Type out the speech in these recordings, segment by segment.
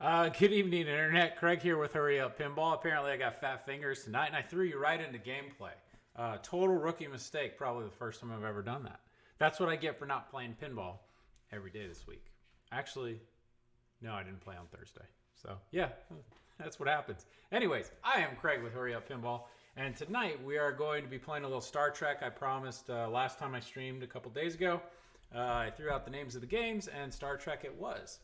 Good evening, Internet. Craig here with Hurry Up Pinball. Apparently, I got fat fingers tonight, and I threw you right into gameplay. Total rookie mistake. Probably the first time I've ever done that. That's what I get for not playing pinball every day this week. Actually, no, I didn't play on Thursday. So, yeah, that's what happens. Anyways, I am Craig with Hurry Up Pinball, and tonight we are going to be playing a little Star Trek. I promised last time I streamed a couple days ago. I threw out the names of the games, and Star Trek it was.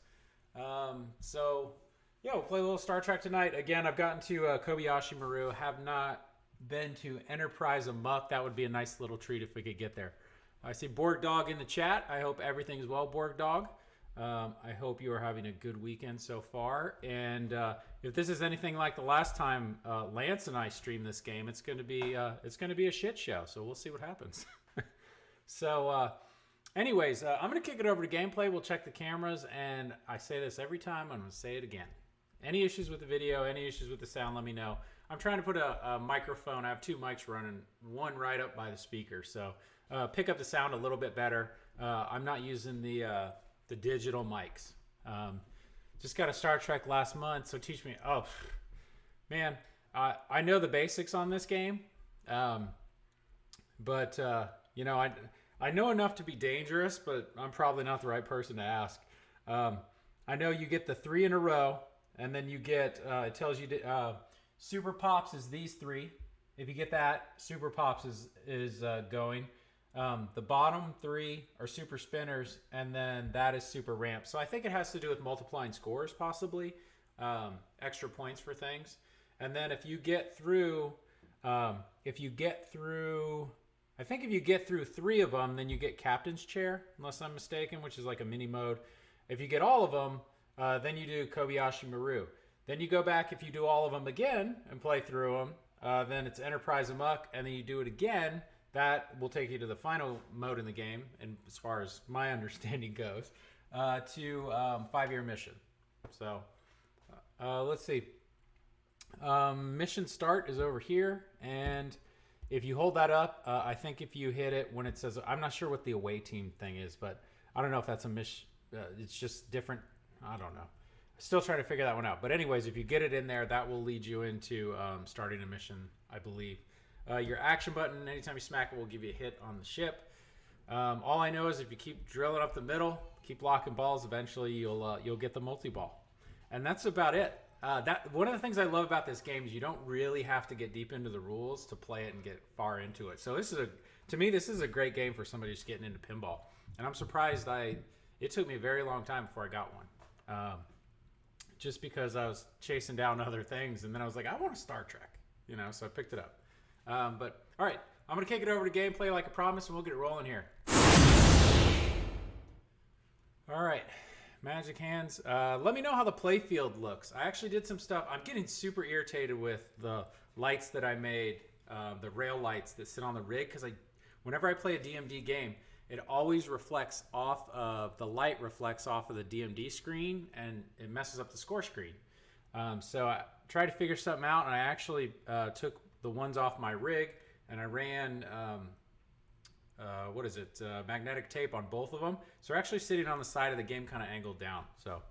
We'll play a little Star Trek tonight. Again, I've gotten to Kobayashi Maru. Have not been to Enterprise Amok. That would be a nice little treat if we could get there. I see Borg Dog in the chat. I hope everything's well, Borg Dog. I hope you are having a good weekend so far. And if this is anything like the last time Lance and I streamed this game, it's going to be a shit show. So we'll see what happens. Anyways, I'm going to kick it over to gameplay. We'll check the cameras, and I say this every time. I'm going to say it again. Any issues with the video, any issues with the sound, let me know. I'm trying to put a microphone. I have two mics running, one right up by the speaker. So pick up the sound a little bit better. I'm not using the digital mics. Just got a Star Trek last month, so teach me. Oh, man, I know the basics on this game, but I know enough to be dangerous, but I'm probably not the right person to ask. I know you get the 3 in a row, and then you get, it tells you Super Pops is these 3. If you get that, Super Pops is going. The bottom 3 are Super Spinners, and then that is Super Ramp. So I think it has to do with multiplying scores, possibly. Extra points for things. And then if you get through, I think if you get through 3 of them, then you get Captain's Chair, unless I'm mistaken, which is like a mini mode. If you get all of them, then you do Kobayashi Maru. Then you go back, if you do all of them again and play through them, then it's Enterprise Amok, and then you do it again. That will take you to the final mode in the game, and as far as my understanding goes, to 5-year mission. So let's see. Mission start is over here, and if you hold that up, I think if you hit it when it says, I'm not sure what the away team thing is, but I don't know if that's a mission. It's just different. I don't know. Still trying to figure that one out. But anyways, if you get it in there, that will lead you into starting a mission, I believe. Your action button, anytime you smack it, will give you a hit on the ship. All I know is if you keep drilling up the middle, keep locking balls, eventually you'll get the multi-ball. And that's about it. One of the things I love about this game is you don't really have to get deep into the rules to play it and get far into it. So to me, this is a great game for somebody just getting into pinball. And I'm surprised it took me a very long time before I got one. Just because I was chasing down other things, and then I was like, I want a Star Trek, so I picked it up. But all right, I'm gonna kick it over to gameplay like I promised, and we'll get it rolling here. All right. Magic hands. Let me know how the playfield looks. I actually did some stuff. I'm getting super irritated with the lights that I made, the rail lights that sit on the rig, because whenever I play a DMD game, it always reflects off of, the light reflects off of the DMD screen, and it messes up the score screen. So I tried to figure something out, and I actually took the ones off my rig, and I ran magnetic tape on both of them. So they're actually sitting on the side of the game, kind of angled down. So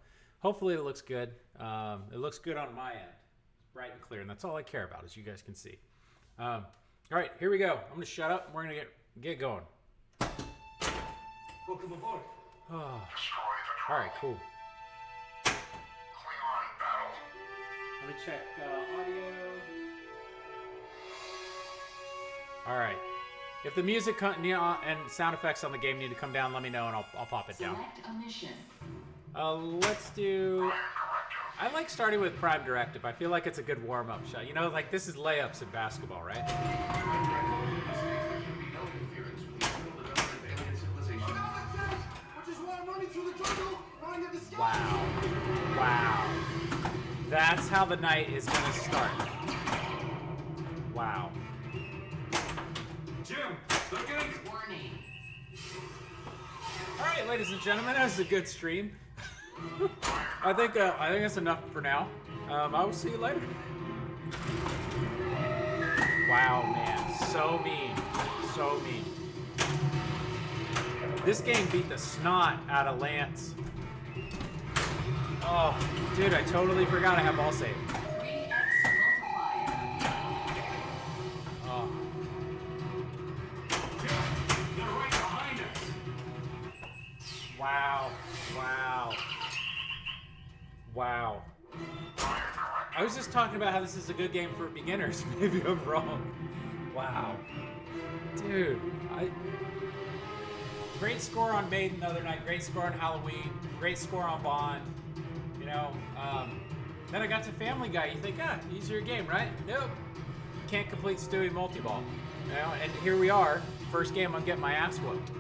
hopefully it looks good. It looks good on my end. It's bright and clear, and that's all I care about, as you guys can see. All right, here we go. I'm going to shut up, and we're going to get going. Welcome aboard. Oh. All right, cool. Klingon battle. Let me check audio. All right. If the music and sound effects on the game need to come down, let me know and I'll pop it down. Select a mission. Let's do. I like starting with Prime Directive. I feel like it's a good warm-up shot. Like this is layups in basketball, right? Wow. That's how the night is gonna start. Wow. Jim, look at it. Warning. All right, ladies and gentlemen, that was a good stream. I think that's enough for now. I will see you later. Wow, man, so mean, so mean. This game beat the snot out of Lance. Oh, dude, I totally forgot I have ball save. Oh. They're right behind us. Wow. Wow. Wow. I was just talking about how this is a good game for beginners. Maybe I'm wrong. Wow. Dude, great score on Maiden the other night, great score on Halloween, great score on Bond. You know, then I got to Family Guy. You think, easier game, right? Nope. Can't complete Stewie multi-ball. You know, and here we are. First game, I'm getting my ass whooped.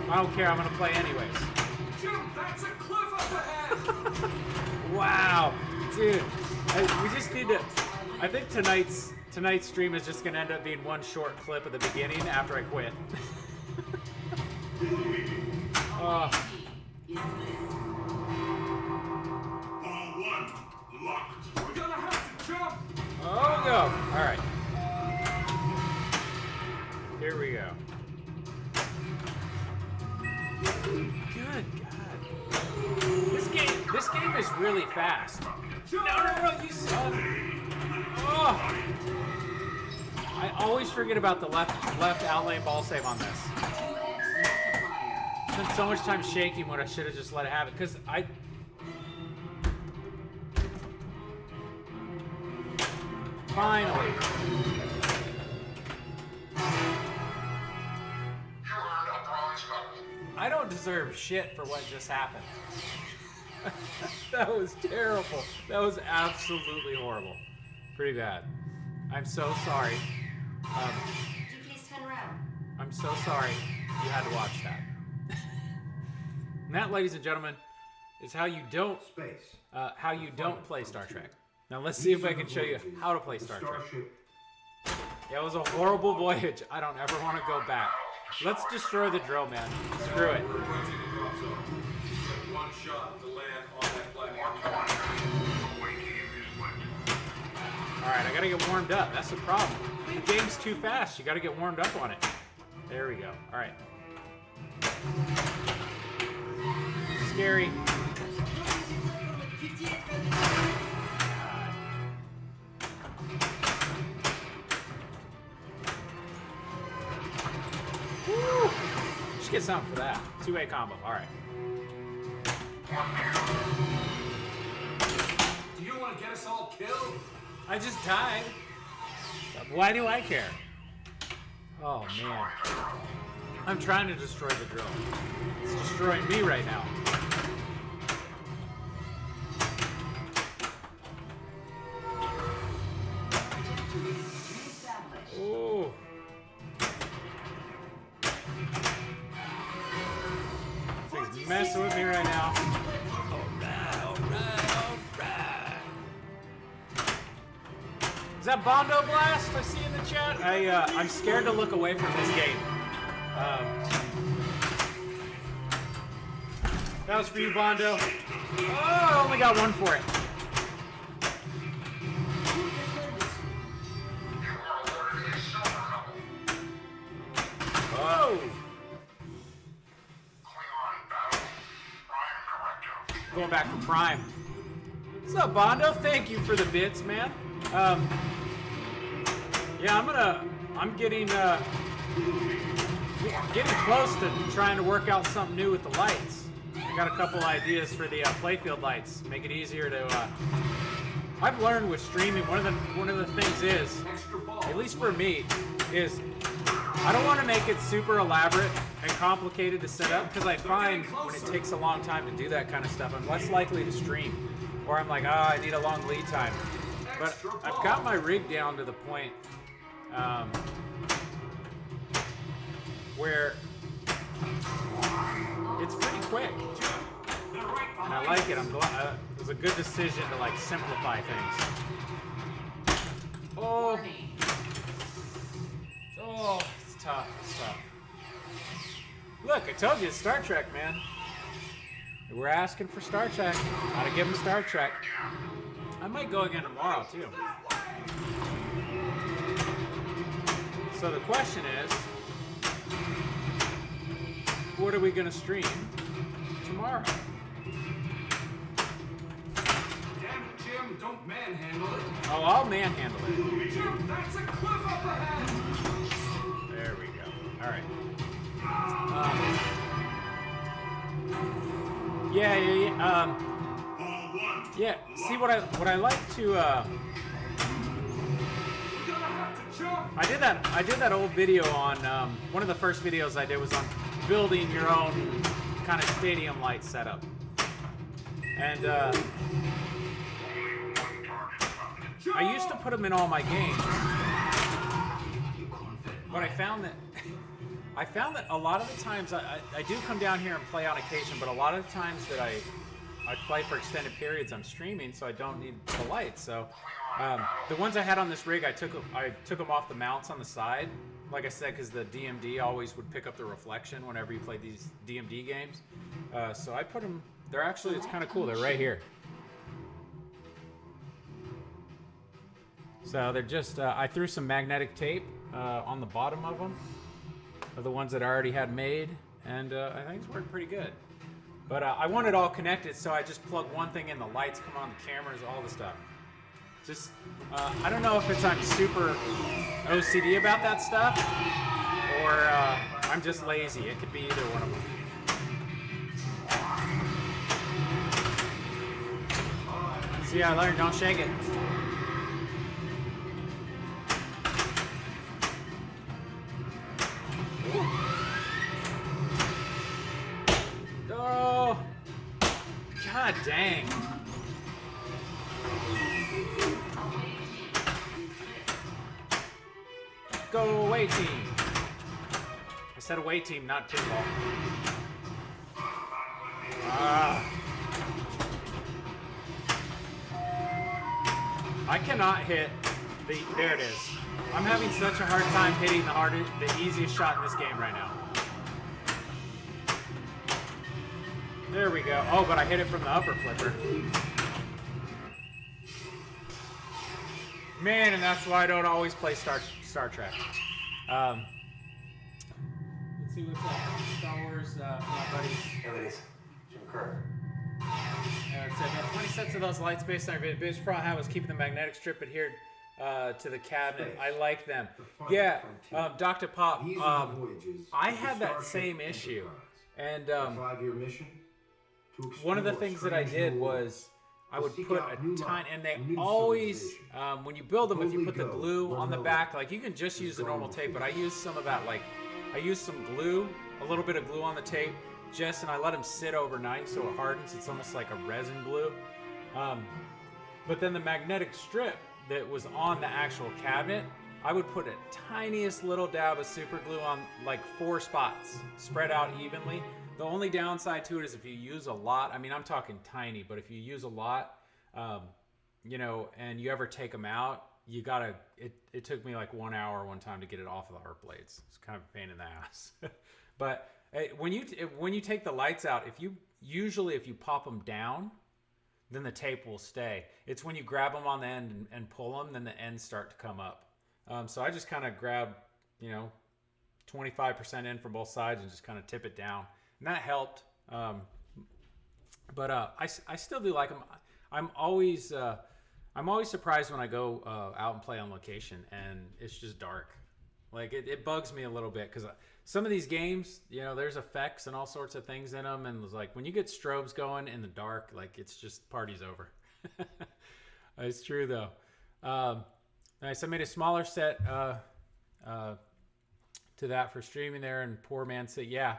I don't care, I'm gonna play anyways. Jim, that's a cliff up ahead! Wow, dude, we just need to. I think tonight's stream is just gonna end up being one short clip at the beginning after I quit. Ball one, locked. We're gonna have to jump! Oh, go! All right. Here we go. Good God. This game is really fast. No, you suck. Oh. I always forget about the left outlane ball save on this. I spent so much time shaking when I should have just let it have it, because I... Finally. I don't deserve shit for what just happened. That was terrible. That was absolutely horrible. Pretty bad. I'm so sorry. Could you please turn around? I'm so sorry you had to watch that. And that, ladies and gentlemen, is how you don't play Star Trek. Now let's see if I can show you how to play Star Trek. Yeah, it was a horrible voyage. I don't ever want to go back. Let's destroy the drill, man. Screw it. One shot to land on that platform. Alright, I gotta get warmed up. That's the problem. The game's too fast. You gotta get warmed up on it. There we go. Alright. Scary. Woo! Just get something for that. Two-way combo. Alright. Do you want to get us all killed? I just died. Why do I care? Oh, man. I'm trying to destroy the drill. It's destroying me right now. Oh. He's messing with me right now. Is that Bondo Blast I see in the chat? I'm scared to look away from this game. That was for you, Bondo. Oh, I only got one for it. Oh! Going back for Prime. What's up, Bondo? Thank you for the bits, man. Yeah, I'm getting close to trying to work out something new with the lights. I got a couple ideas for the playfield lights. Make it easier to. I've learned with streaming, one of the things is, at least for me, is I don't want to make it super elaborate and complicated to set up, because I find when it takes a long time to do that kind of stuff, I'm less likely to stream. Or I'm like, I need a long lead time. But I've got my rig down to the point where it's pretty quick, and I like it. I'm glad it was a good decision to like simplify things. Oh, it's tough. It's tough. Look, I told you it's Star Trek, man. We're asking for Star Trek. Gotta give them Star Trek. I might go again tomorrow, too. So the question is, what are we going to stream tomorrow? Jim, don't manhandle it. Oh, I'll manhandle it. Jim, that's a cliff up ahead. There we go. All right. Yeah. Yeah. See what I like to. We're gonna have to jump. I did that old video on one of the first videos I did was on building your own kind of stadium light setup, and I used to put them in all my games, but I found that a lot of the times I do come down here and play on occasion, but a lot of the times that I play for extended periods, I'm streaming, so I don't need the lights. So the ones I had on this rig, I took them off the mounts on the side, like I said, because the DMD always would pick up the reflection whenever you play these DMD games. So I put them. They're actually, it's kind of cool. They're right here. So they're just. I threw some magnetic tape on the bottom of them, of the ones that I already had made, and I think it's worked pretty good. But I want it all connected, so I just plug one thing in, the lights come on, the cameras, all the stuff. Just, I don't know if I'm super OCD about that stuff, or I'm just lazy. It could be either one of them. See, I learned, don't shake it. Oh, God dang. Go away team. I said away team, not pinball. I cannot hit the, there it is. I'm having such a hard time hitting the easiest shot in this game right now. There we go. Oh, but I hit it from the upper flipper. Man, and that's why I don't always play Star Trek. Let's see what's up. Star Wars, my buddies. Hey ladies, Jim Kirk. It said about 20 sets of those lights based on our biggest problem I had was keeping the magnetic strip adhered to the cabinet. I like them. Yeah, Dr. Pop, I had that same issue. And 5-year mission. one of the things that I did was I would put a ton, and they always, when you build them, if you put the glue on the back, like you can just use the normal tape, but I used some of that, like I used some glue, a little bit of glue on the tape, and I let them sit overnight so it hardens. It's almost like a resin glue. But then the magnetic strip that was on the actual cabinet, I would put a tiniest little dab of super glue on like 4 spots, spread out evenly. The only downside to it is if you use a lot, I mean, I'm talking tiny, but if you use a lot, you know, and you ever take them out, you gotta, it took me like 1 hour one time to get it off of the arc blades. It's kind of a pain in the ass. But when you take the lights out, if you pop them down, then the tape will stay. It's when you grab them on the end and pull them, then the ends start to come up. So I just kind of grab, 25% in from both sides and just kind of tip it down. And that helped. But I still do like them. I'm always surprised when I go out and play on location and it's just dark. Like it bugs me a little bit because some of these games, there's effects and all sorts of things in them, and it's like when you get strobes going in the dark, like it's just party's over. It's true though. Nice. I made a smaller set to that for streaming there, and poor man said, yeah,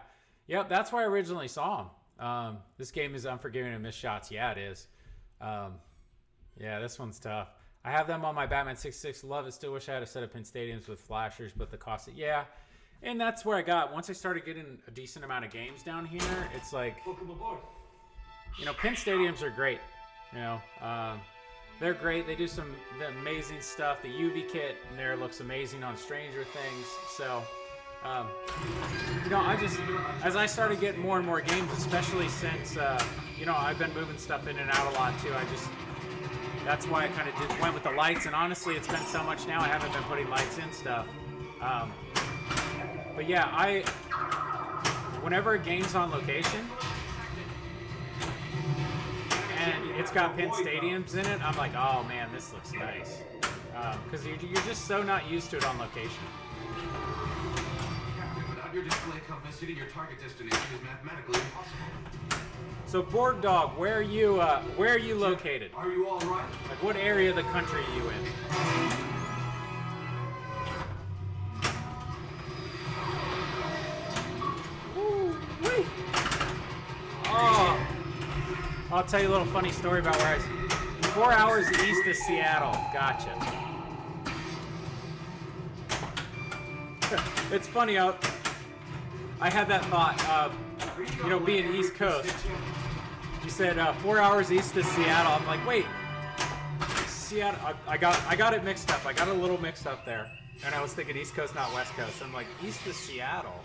yep, that's where I originally saw him. This game is unforgiving and missed shots. Yeah, it is. Yeah, this one's tough. I have them on my Batman 66. Love it. Still wish I had a set of pin stadiums with flashers, but the cost of, yeah. And that's where I got, once I started getting a decent amount of games down here, it's like, Welcome aboard. pin stadiums are great. They're great. They do the amazing stuff. The UV kit in there looks amazing on Stranger Things. So, I just, as I started getting more and more games, especially since, I've been moving stuff in and out a lot too. That's why I kind of went with the lights. And honestly, it's been so much now, I haven't been putting lights in stuff. But yeah, whenever a game's on location, and it's got Penn Stadiums in it, I'm like, oh man, this looks nice. Because you're just so not used to it on location. Captain, without your display compass, hitting your target destination is mathematically impossible. So Borg Dog, where are you located? Are you all right? Like what area of the country are you in? Woo-wee. Oh, I'll tell you a little funny story about where I was. 4 hours east of Seattle. Gotcha. It's funny. I had that thought. Being East Coast. You said 4 hours east of Seattle. I'm like, wait, Seattle. I got it mixed up. I got a little mixed up there, and I was thinking East Coast, not West Coast. I'm like, east of Seattle.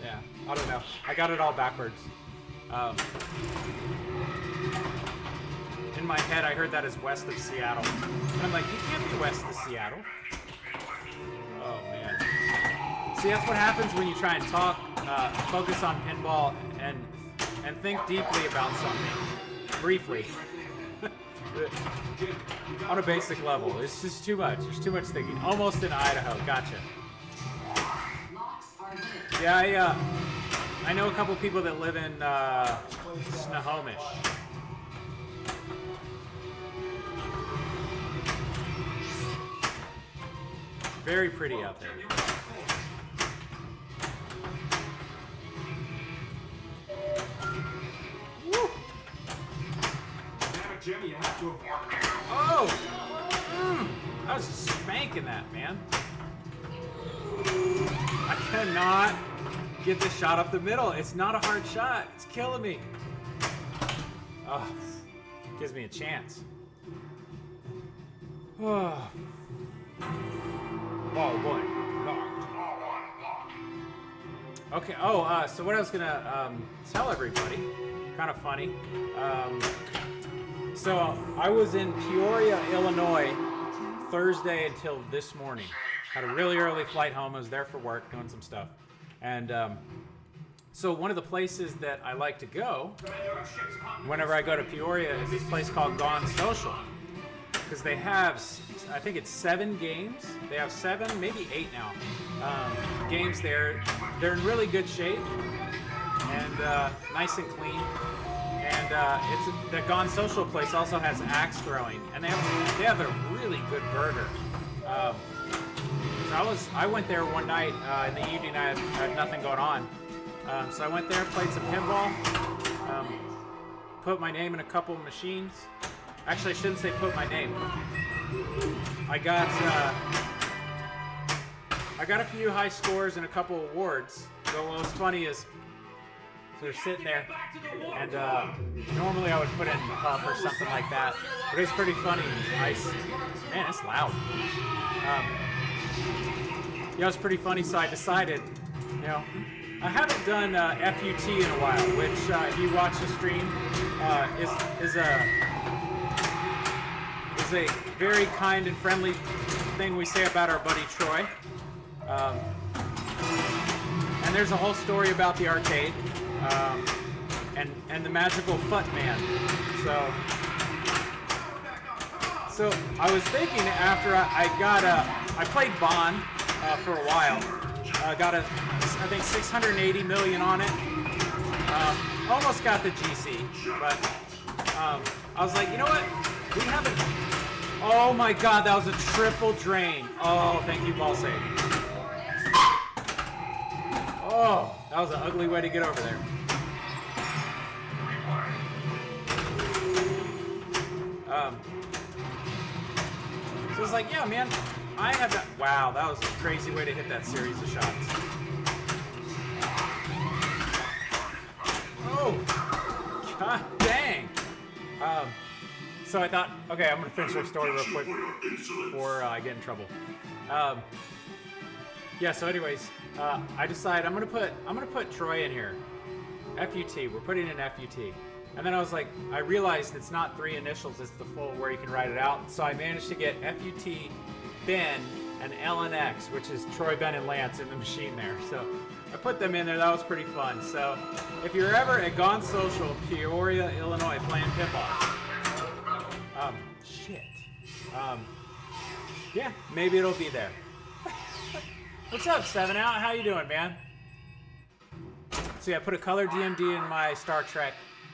Yeah, I don't know. I got it all backwards. In my head, I heard that as west of Seattle, and I'm like, you can't be west of Seattle. Oh man. See, that's what happens when you try and talk, focus on pinball, and think deeply about something, briefly, on a basic level. It's just too much. There's too much thinking. Almost in Idaho. Gotcha. Yeah, I know a couple people that live in Snohomish. Very pretty out there. Woo. Damn it, Jim, you have to. Oh! I was spanking that, man. I cannot get this shot up the middle. It's not a hard shot. It's killing me. Oh, gives me a chance. Oh. Ball one, locked. Okay. Oh, so what I was gonna tell everybody, kind of funny. So I was in Peoria, Illinois, Thursday until this morning. Had a really early flight home. I was there for work, doing some stuff, and so one of the places that I like to go whenever I go to Peoria is this place called Gone Social, because they have, I think it's 7 games. They have 7, maybe 8 now, games there. They're in really good shape and nice and clean. And the Gone Social place also has axe throwing, and they have a really good burger. So I went there one night in the evening. I had nothing going on, so I went there, played some pinball, put my name in a couple of machines. Actually, I shouldn't say put my name. I got a few high scores and a couple awards. So what was funny is, so they're sitting there, and normally I would put in pup or something like that, but it's pretty funny. Man, it's loud. Yeah, it was pretty funny. So I decided, I haven't done FUT in a while, which if you watch the stream, is a very kind and friendly thing we say about our buddy Troy. And there's a whole story about the arcade and the magical FUT man. So I was thinking after I played Bond for a while. Got I think 680 million on it. Almost got the GC, but I was like, you know what? We haven't. Oh my God, that was a triple drain. Oh, thank you, ball save. Oh, that was an ugly way to get over there. So it's like, yeah, man, I have that. Wow, that was a crazy way to hit that series of shots. Oh, God dang. So I thought, okay, I'm gonna finish our story real quick before I get in trouble. Yeah. So, anyways, I decided I'm gonna put Troy in here. FUT. We're putting in FUT. And then I was like, I realized it's not 3 initials, it's the full where you can write it out. So I managed to get FUT, Ben, and LNX, which is Troy, Ben, and Lance in the machine there. So I put them in there. That was pretty fun. So if you're ever at Gone Social, Peoria, Illinois, playing Pip-Off, yeah, maybe it'll be there. What's up, 7 Out? How you doing, man? So yeah, I put a color DMD in my Star Trek.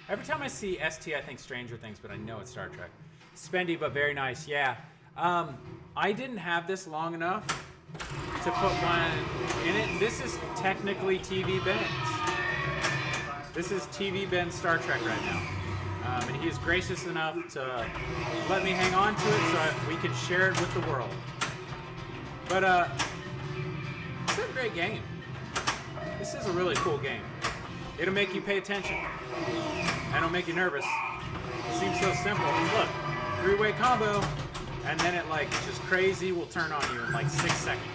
Every time I see ST, I think Stranger Things, but I know it's Star Trek. Spendy, but very nice. Yeah. I didn't have this long enough to put one in it. This is technically TV Ben's. This is TV Ben's Star Trek right now. And he is gracious enough to let me hang on to it so we can share it with the world. But it's a great game. This is a really cool game. It'll make you pay attention. And it'll make you nervous. It seems so simple. Look, 3-way combo, and then it like just crazy will turn on you in like 6 seconds.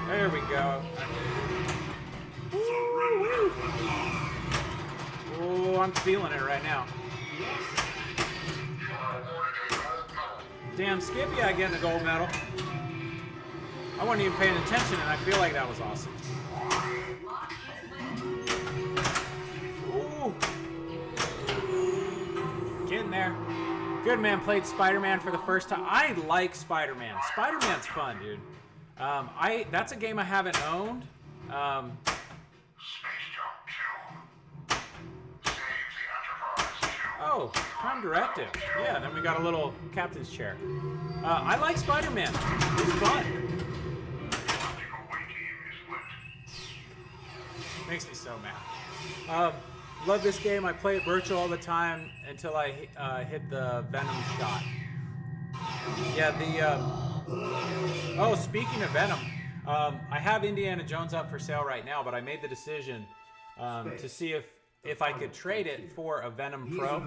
There we go. Oh, I'm feeling it right now. Damn, Skippy, I get a gold medal. I wasn't even paying attention, and I feel like that was awesome. Ooh. Getting there. Good man, played Spider-Man for the first time. I like Spider-Man. Spider-Man's fun, dude. That's a game I haven't owned. Oh, Prime Directive. Yeah, then we got a little captain's chair. I like Spider-Man. It's fun. Makes me so mad. Love this game. I play it virtual all the time until I hit the Venom shot. Yeah, oh, speaking of Venom, I have Indiana Jones up for sale right now, but I made the decision to see if I could trade it for a Venom Pro.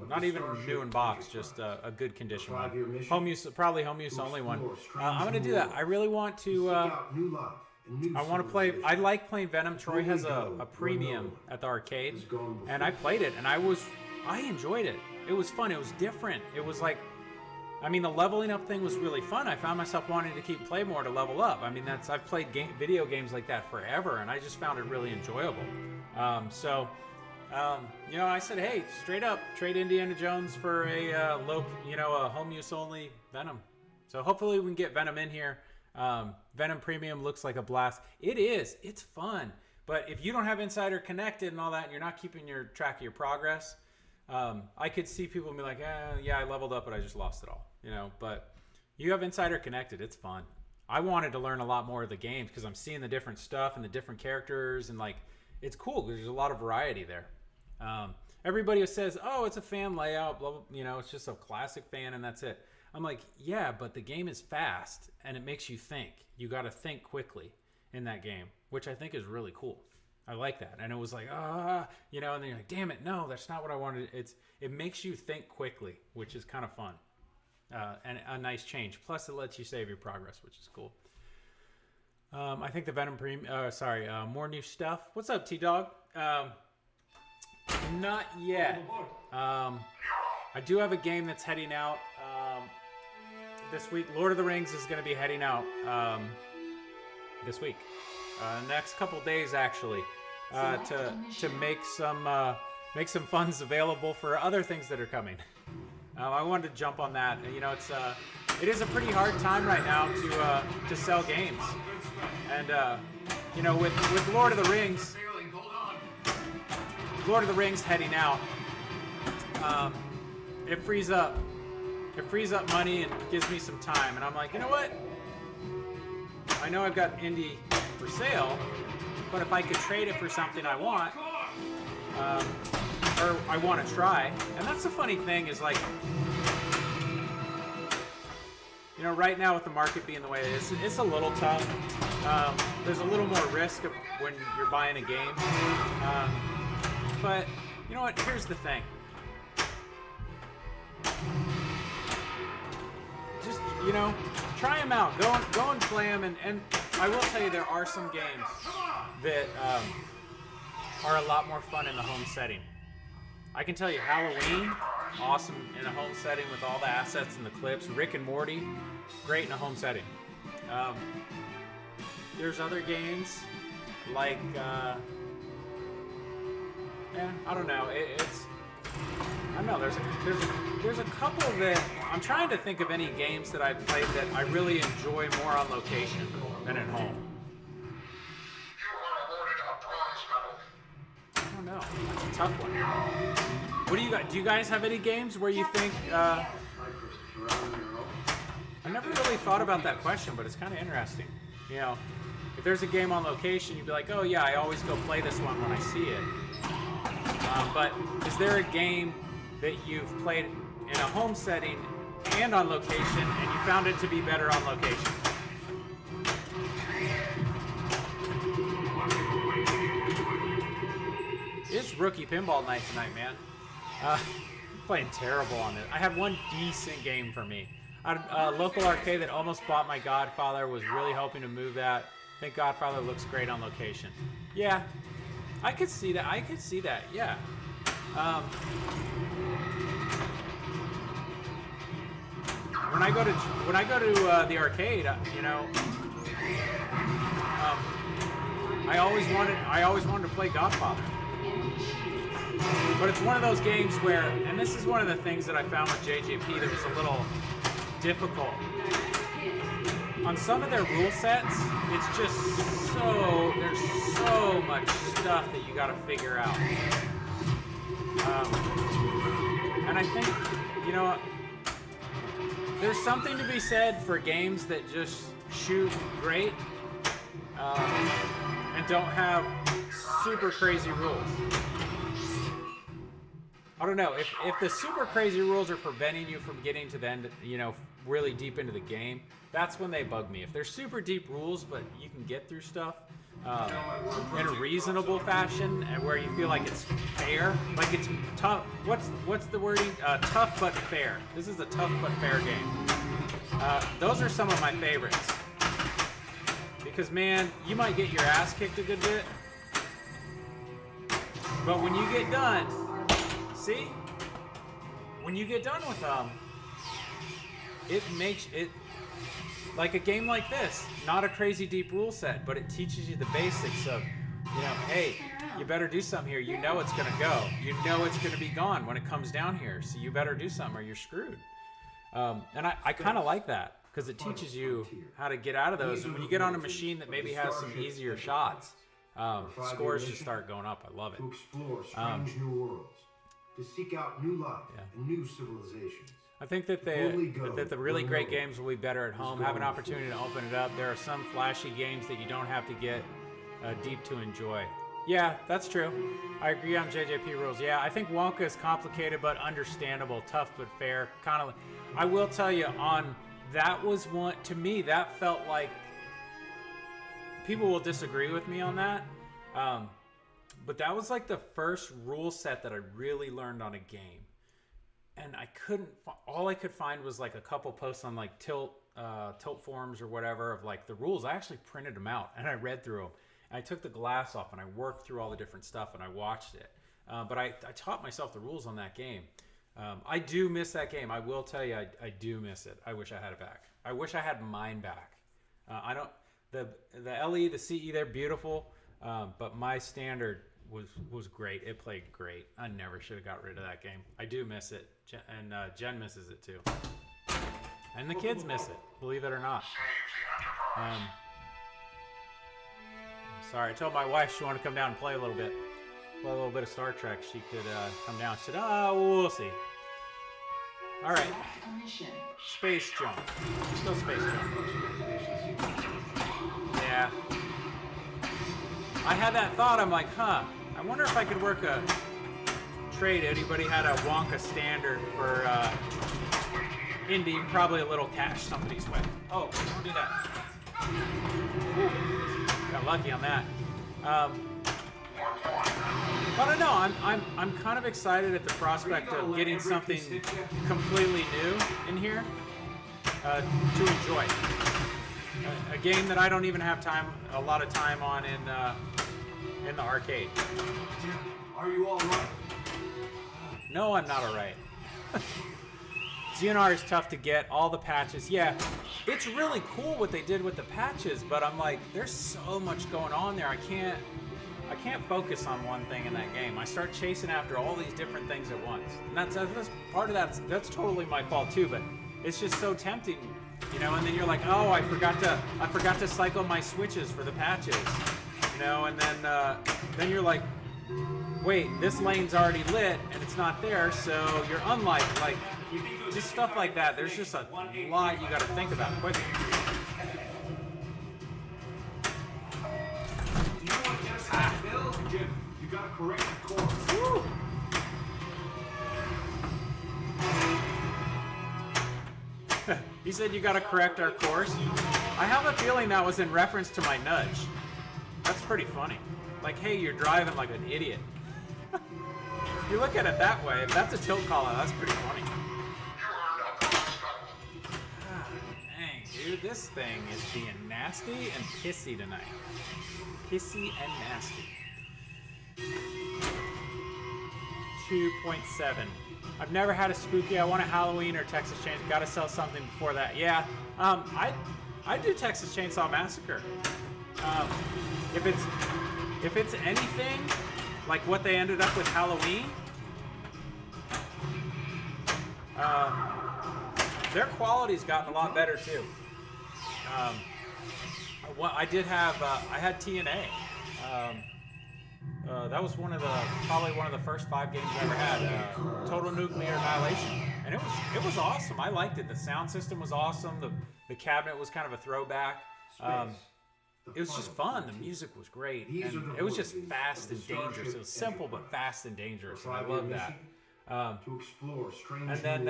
Not even new in box, just a good condition one. Home use, probably home use only one. I'm going to do that. I really want to... I want to play... I like playing Venom. Troy has a premium at the arcade, and I played it, and I enjoyed it. It was fun. It was different. It was like... I mean, the leveling up thing was really fun. I found myself wanting to keep playing more to level up. I mean, I've played video games like that forever, and I just found it really enjoyable. You know, I said, hey, straight up, trade Indiana Jones for a a home use only Venom. So hopefully we can get Venom in here. Venom Premium looks like a blast. It is. It's fun. But if you don't have Insider Connected and all that, and you're not keeping your track of your progress, I could see people be like, yeah, I leveled up, but I just lost it all. You know, but you have Insider Connected. It's fun. I wanted to learn a lot more of the games because I'm seeing the different stuff and the different characters, and like, it's cool because there's a lot of variety there. Everybody says, oh, it's a fan layout, blah, blah, you know, it's just a classic fan and that's it. I'm like, yeah, but the game is fast and it makes you think. You got to think quickly in that game, which I think is really cool. I like that. And it was like, you know, and then you're like, damn it, no, that's not what I wanted. It makes you think quickly, which is kind of fun. And a nice change. Plus, it lets you save your progress, which is cool. I think the Venom more new stuff. What's up, T-Dog? Not yet. I do have a game that's heading out this week. Lord of the Rings is going to be heading out this week. Next couple days, actually, to make some funds available for other things that are coming. I wanted to jump on that. You know, it is a pretty hard time right now to sell games, and you know, with Lord of the Rings heading out, it frees up money and gives me some time, and I'm like, you know what? I know I've got indie for sale, but if I could trade it for something I want, or I want to try, and that's the funny thing is, like, you know, right now with the market being the way it is, it's a little tough. There's a little more risk when you're buying a game, but you know what? Here's the thing. Just, you know, try them out. Go and play them, and I will tell you there are some games that are a lot more fun in the home setting. I can tell you Halloween, awesome in a home setting with all the assets and the clips. Rick and Morty, great in a home setting. There's other games like, I don't know. I don't know. There's a couple that I'm trying to think of any games that I've played that I really enjoy more on location than at home. I don't know. That's a tough one. What do you guys? Do you guys have any games where you think? I never really thought about that question, but it's kind of interesting. You know, if there's a game on location, you'd be like, oh yeah, I always go play this one when I see it. But is there a game that you've played in a home setting and on location, and you found it to be better on location? It's rookie pinball night tonight, man. Playing terrible on it. I had one decent game for me. A local arcade that almost bought my Godfather, was really hoping to move that. I think Godfather looks great on location. Yeah, I could see that. Yeah. When I go to the arcade, you know, I always wanted to play Godfather. But it's one of those games where, and this is one of the things that I found with JJP that was a little difficult. On some of their rule sets, it's just there's so much stuff that you gotta figure out. And I think, you know, there's something to be said for games that just shoot great and don't have super crazy rules. I don't know, if the super crazy rules are preventing you from getting to the end, you know, really deep into the game, that's when they bug me. If they're super deep rules, but you can get through stuff in a reasonable fashion, and where you feel like it's fair, like it's tough. What's the wording? Tough but fair. This is a tough but fair game. Those are some of my favorites. Because man, you might get your ass kicked a good bit, but when you get done, see? When you get done with them, it makes it like a game like this. Not a crazy deep rule set, but it teaches you the basics of, you know, hey, you better do something here. You know it's gonna go. You know it's gonna be gone when it comes down here. So you better do something or you're screwed. And I kind of like that because it teaches you how to get out of those. And when you get on a machine that maybe has some easier shots, scores just start going up. I love it. To explore strange new worlds, to seek out new life and new civilizations. I think that the really great games will be better at home. Have an opportunity to open it up. There are some flashy games that you don't have to get deep to enjoy. Yeah, that's true. I agree on JJP rules. Yeah, I think Wonka is complicated but understandable, tough but fair. Kind of. I will tell you, that was one to me. That felt like people will disagree with me on that. But that was like the first rule set that I really learned on a game. And I couldn't, all I could find was like a couple posts on like Tilt forums or whatever of like the rules. I actually printed them out and I read through them. And I took the glass off and I worked through all the different stuff and I watched it. But I taught myself the rules on that game. I do miss that game. I will tell you, I do miss it. I wish I had it back. I wish I had mine back. The LE, the CE, they're beautiful. But my standard was great. It played great. I never should have got rid of that game. I do miss it, and Jen misses it too, and the kids miss it. Believe it or not. Sorry, I told my wife she wanted to come down and play a little bit of Star Trek. She could come down. She said, "Oh, we'll see." All right, space jump. Still space jump. Yeah. I had that thought. I'm like, I wonder if I could work a trade. Anybody had a Wonka standard for Indy? Probably a little cash somebody's way. Oh, don't do that. Got lucky on that. But I know I'm kind of excited at the prospect of getting something completely new in here to enjoy. A game that I don't even have a lot of time on in the arcade. Are you all right? No, I'm not alright. GNR is tough to get, all the patches. Yeah, it's really cool what they did with the patches, but I'm like, there's so much going on there. I can't focus on one thing in that game. I start chasing after all these different things at once. And that's part of that's totally my fault too, but it's just so tempting, you know, and then you're like, oh, I forgot to cycle my switches for the patches. You know, and then you're like, wait, this lane's already lit and it's not there, so you're unliked. Like, just stuff like that. There's just a lot you got to think about quickly. Do you want to get us out of Bill? Jim, you gotta correct the course. Woo. He said you got to correct our course. I have a feeling that was in reference to my nudge. That's pretty funny. Like, hey, you're driving like an idiot. You look at it that way, if that's a tilt call out, that's pretty funny. Ah, dang, dude, this thing is being nasty and pissy tonight. Pissy and nasty. 2.7. I've never had a spooky. I want a Halloween or Texas Chainsaw. Got to sell something before that. Yeah, I do Texas Chainsaw Massacre. If it's anything like what they ended up with Halloween, their quality's gotten a lot better too. I had TNA. That was probably one of the first 5 games I ever had. Total Nuclear Annihilation, and it was awesome. I liked it. The sound system was awesome. The cabinet was kind of a throwback. It was just fun. The music was great, and it was just fast and dangerous. It was simple but fast and dangerous, and I love that. To explore strange And then,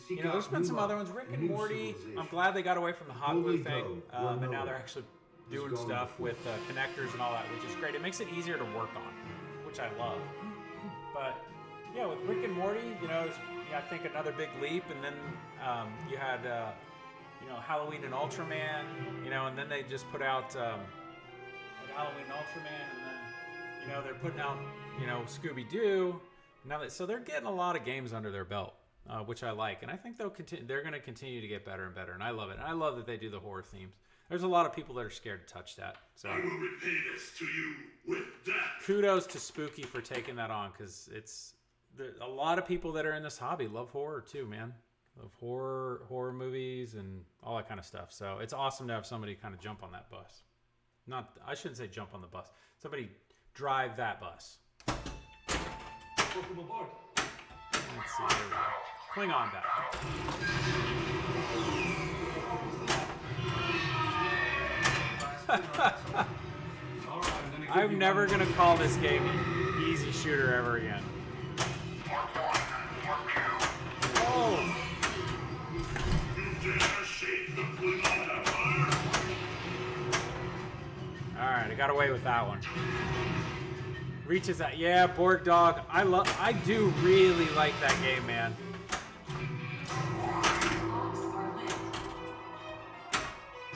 you know, there's been some other ones. Rick and Morty. I'm glad they got away from the hot glue thing, and now they're actually doing stuff with connectors and all that, which is great. It makes it easier to work on, which I love. But yeah, with Rick and Morty, you know, I think another big leap, and then you had. You know, Halloween and Ultraman, you know, and then they just put out Halloween and Ultraman, and then, you know, they're putting out, you know, Scooby-Doo. So they're getting a lot of games under their belt, which I like, and I think they're going to continue to get better and better, and I love it. And I love that they do the horror themes. There's a lot of people that are scared to touch that. So I will repay this to you with death. Kudos to Spooky for taking that on, because a lot of people that are in this hobby love horror too, man. Of horror movies and all that kind of stuff. So it's awesome to have somebody kind of jump on that bus. I shouldn't say jump on the bus. Somebody drive that bus. Welcome aboard. Let's see. Here we go. Klingon battle. I'm never gonna call this game easy shooter ever again. Oh. Alright, I got away with that one. Reaches out. Yeah, Borg Dog. I do really like that game, man.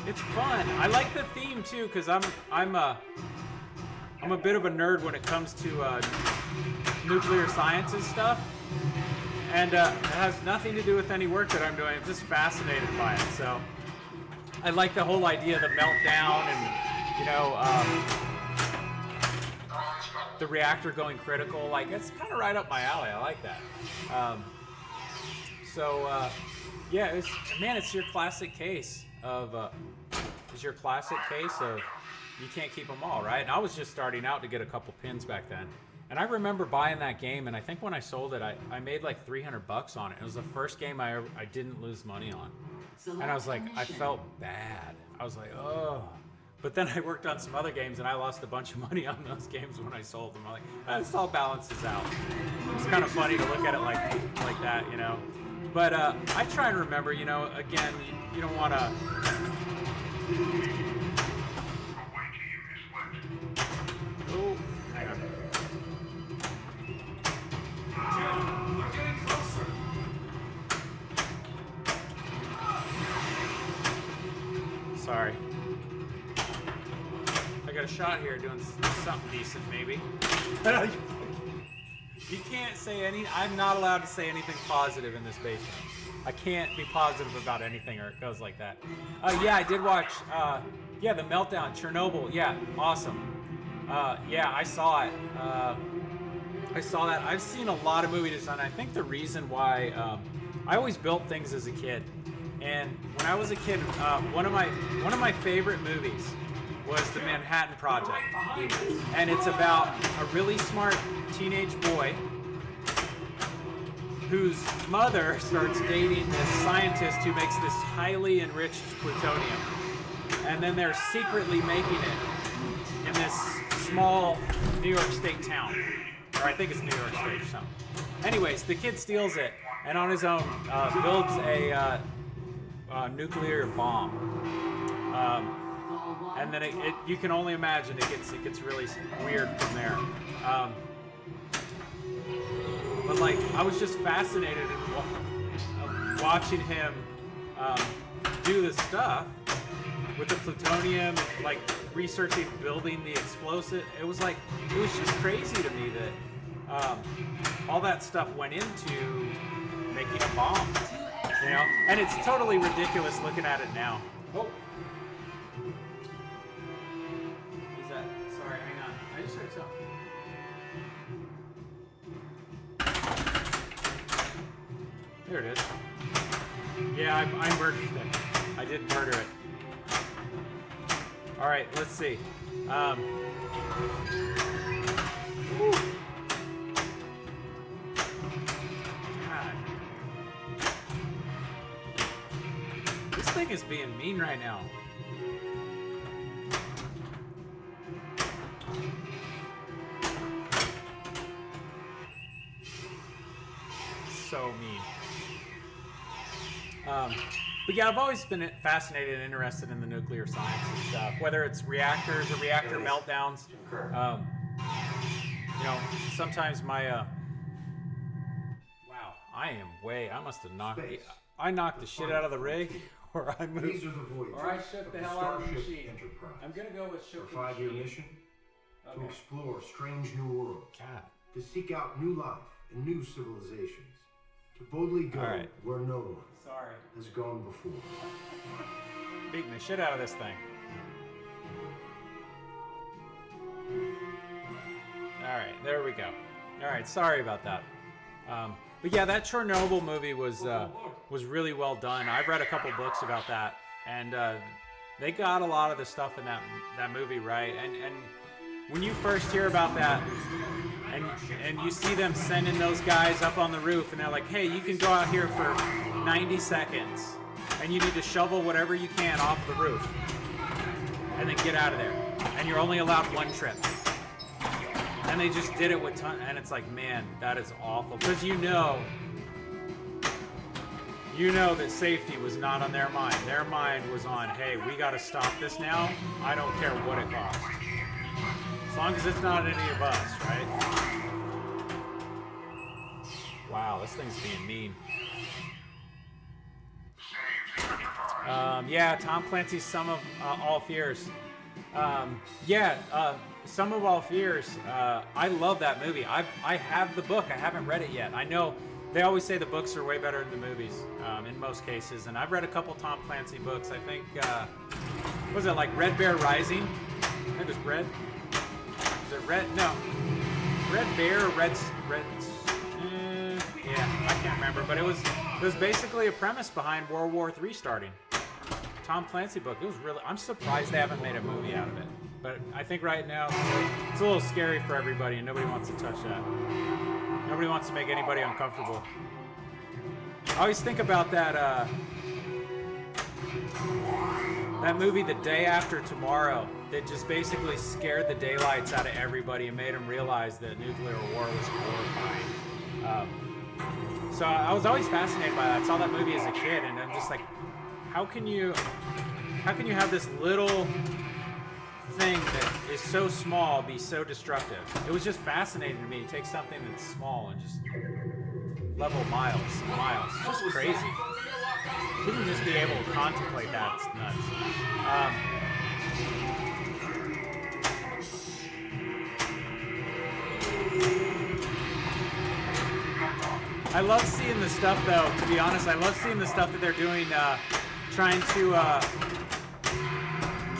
It's fun. I like the theme too, because I'm a bit of a nerd when it comes to nuclear sciences stuff. And it has nothing to do with any work that I'm doing. I'm just fascinated by it. So I like the whole idea of the meltdown and, you know, the reactor going critical. Like, it's kind of right up my alley. I like that. Yeah, it's your classic case of you can't keep them all, right? And I was just starting out to get a couple pins back then. And I remember buying that game, and I think when I sold it, I made like $300 on it. It was the first game I didn't lose money on. And I was like, I felt bad. I was like, oh. But then I worked on some other games, and I lost a bunch of money on those games when I sold them. I'm like, this all balances out. It's kind of funny to look at it like that, you know. But I try and remember, you know, again, you don't want to... Oh, hang on. We're getting closer. Sorry. I got a shot here doing something decent, maybe. You can't say any. I'm not allowed to say anything positive in this basement. I can't be positive about anything, or it goes like that. Yeah, I did watch. Yeah, The Meltdown, Chernobyl. Yeah, awesome. Yeah, I saw it. I saw that. I've seen a lot of movie design. I think the reason why I always built things as a kid, and when I was a kid, one of my favorite movies was The Manhattan Project, and it's about a really smart teenage boy whose mother starts dating this scientist who makes this highly enriched plutonium, and then they're secretly making it in this small New York State town, or I think it's New York State or something. Anyways, the kid steals it and on his own builds a nuclear bomb, and then you can only imagine it gets really weird from there. But like, I was just fascinated in watching him do this stuff with the plutonium, like researching, building the explosive. It was just crazy to me that all that stuff went into making a bomb, you know? And it's totally ridiculous looking at it now. Oh. Who's that? Sorry, hang on. I just heard something. There it is. Yeah, I murdered it. I did murder it. All right, let's see. Whew. God. This thing is being mean right now. So mean. But yeah, I've always been fascinated and interested in the nuclear science and stuff, whether it's reactors or reactor meltdowns. You know, sometimes my wow, I must have knocked I knocked the shit out of the rig, or I moved, These are the voyages or I shook the hell out of the machine. Enterprise. I'm gonna go with shook A the 5-year machine. mission to Okay. explore strange new worlds, God. to seek out new life and new civilizations, to boldly go All right. where no one Sorry. has gone before. Beating the shit out of this thing. Alright, there we go. Alright, sorry about that. But yeah, that Chernobyl movie was really well done. I've read a couple books about that, and they got a lot of the stuff in that movie right. And when you first hear about that, and you see them sending those guys up on the roof, and they're like, hey, you can go out here for 90 seconds, and you need to shovel whatever you can off the roof, and then get out of there. And you're only allowed one trip. And they just did it with and it's like, man, that is awful. Because you know that safety was not on their mind. Their mind was on, hey, we got to stop this now. I don't care what it costs. As long as it's not any of us, right? Wow, this thing's being mean. Yeah, Tom Clancy's Some of All Fears. Some of All Fears. I love that movie. I have the book. I haven't read it yet. I know they always say the books are way better than the movies in most cases, and I've read a couple Tom Clancy books. I think was it like Red Bear Rising? I think it was Red. Is it Red? No, Red Bear or Red. Yeah, I can't remember, but it was basically a premise behind World War III starting. Tom Clancy book. It was really. I'm surprised they haven't made a movie out of it. But I think right now it's a little scary for everybody, and nobody wants to touch that. Nobody wants to make anybody uncomfortable. I always think about that movie, The Day After Tomorrow, that just basically scared the daylights out of everybody and made them realize that nuclear war was horrifying. So I was always fascinated by that. I saw that movie as a kid, and I'm just like, how can you have this little thing that is so small be so destructive? It was just fascinating to me. Take something that's small and just level miles and miles. It's just crazy. To even just be able to contemplate that, it's nuts. I love seeing the stuff, though. To be honest, I love seeing the stuff that they're doing, trying to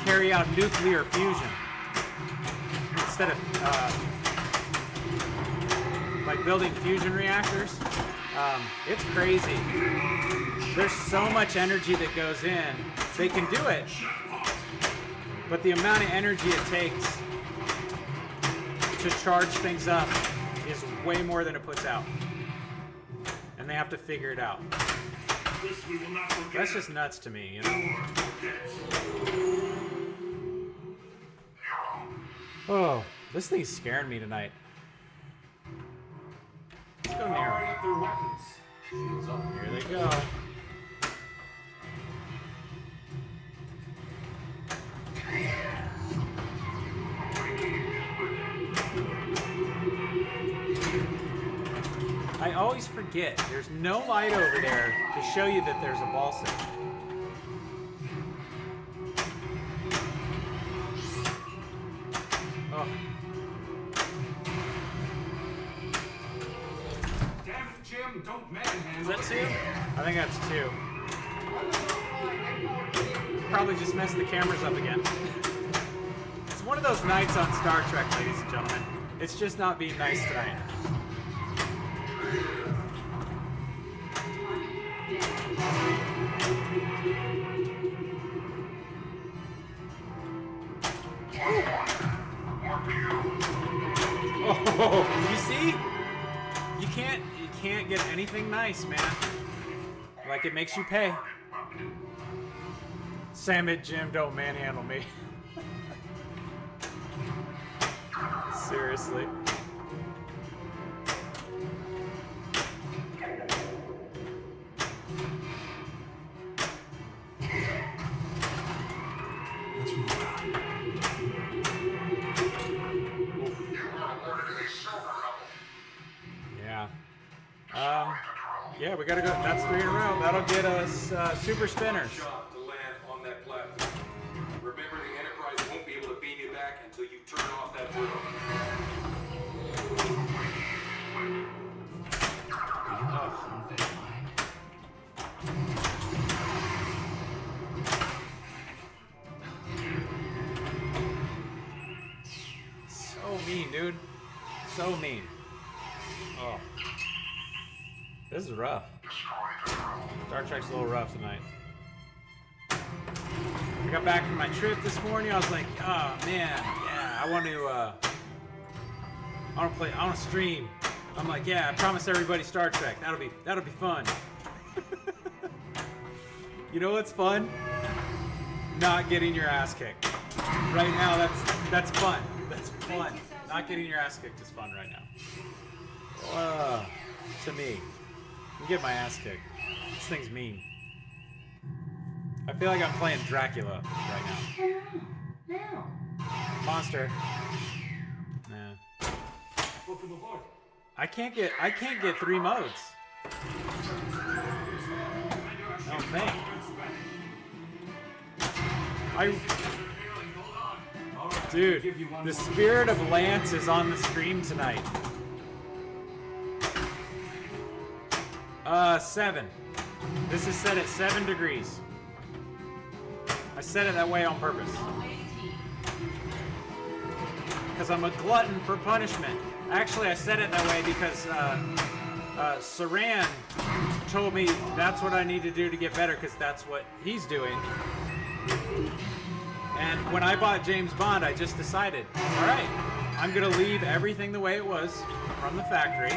carry out nuclear fusion instead of like building fusion reactors. It's crazy. There's so much energy that goes in. They can do it, but the amount of energy it takes to charge things up is way more than it puts out. And they have to figure it out. This we will not forget. That's just nuts to me, you know? Oh, this thing's scaring me tonight. Let's go near. Power up their weapons. Shields up. Here they go. I always forget, there's no light over there to show you that there's a ball set. Oh. Damn it, Jim, don't manhandle. Is that two? I think that's two. Probably just messed the cameras up again. It's one of those nights on Star Trek, ladies and gentlemen. It's just not being nice tonight. Oh, you see? You can't get anything nice, man. Like it makes you pay. Sam and Jim, don't manhandle me. Seriously. Let's move out. Yeah. Yeah, we gotta go. That's 3 in a row. That'll get us super spinners. Job to land on that platform. Remember, the Enterprise won't be able to beam you back until you turn off that drill. So mean, dude. So mean. Oh. This is rough. Star Trek's a little rough tonight. I got back from my trip this morning. I was like, oh man, yeah, I want to play. I want to stream. I'm like, yeah, I promised everybody Star Trek. That'll be fun. You know what's fun? Not getting your ass kicked. Right now, that's fun. That's fun. Not getting your ass kicked is fun right now. To me, I'm getting my ass kicked. This thing's mean. I feel like I'm playing Dracula right now. Monster. Nah. Welcome aboard. I can't get 3 modes. I don't think. Dude, the spirit of Lance is on the stream tonight. 7. This is set at 7 degrees. I set it that way on purpose. Because I'm a glutton for punishment. Actually, I set it that way because Saran told me that's what I need to do to get better because that's what he's doing. And when I bought James Bond, I just decided, all right, I'm going to leave everything the way it was from the factory.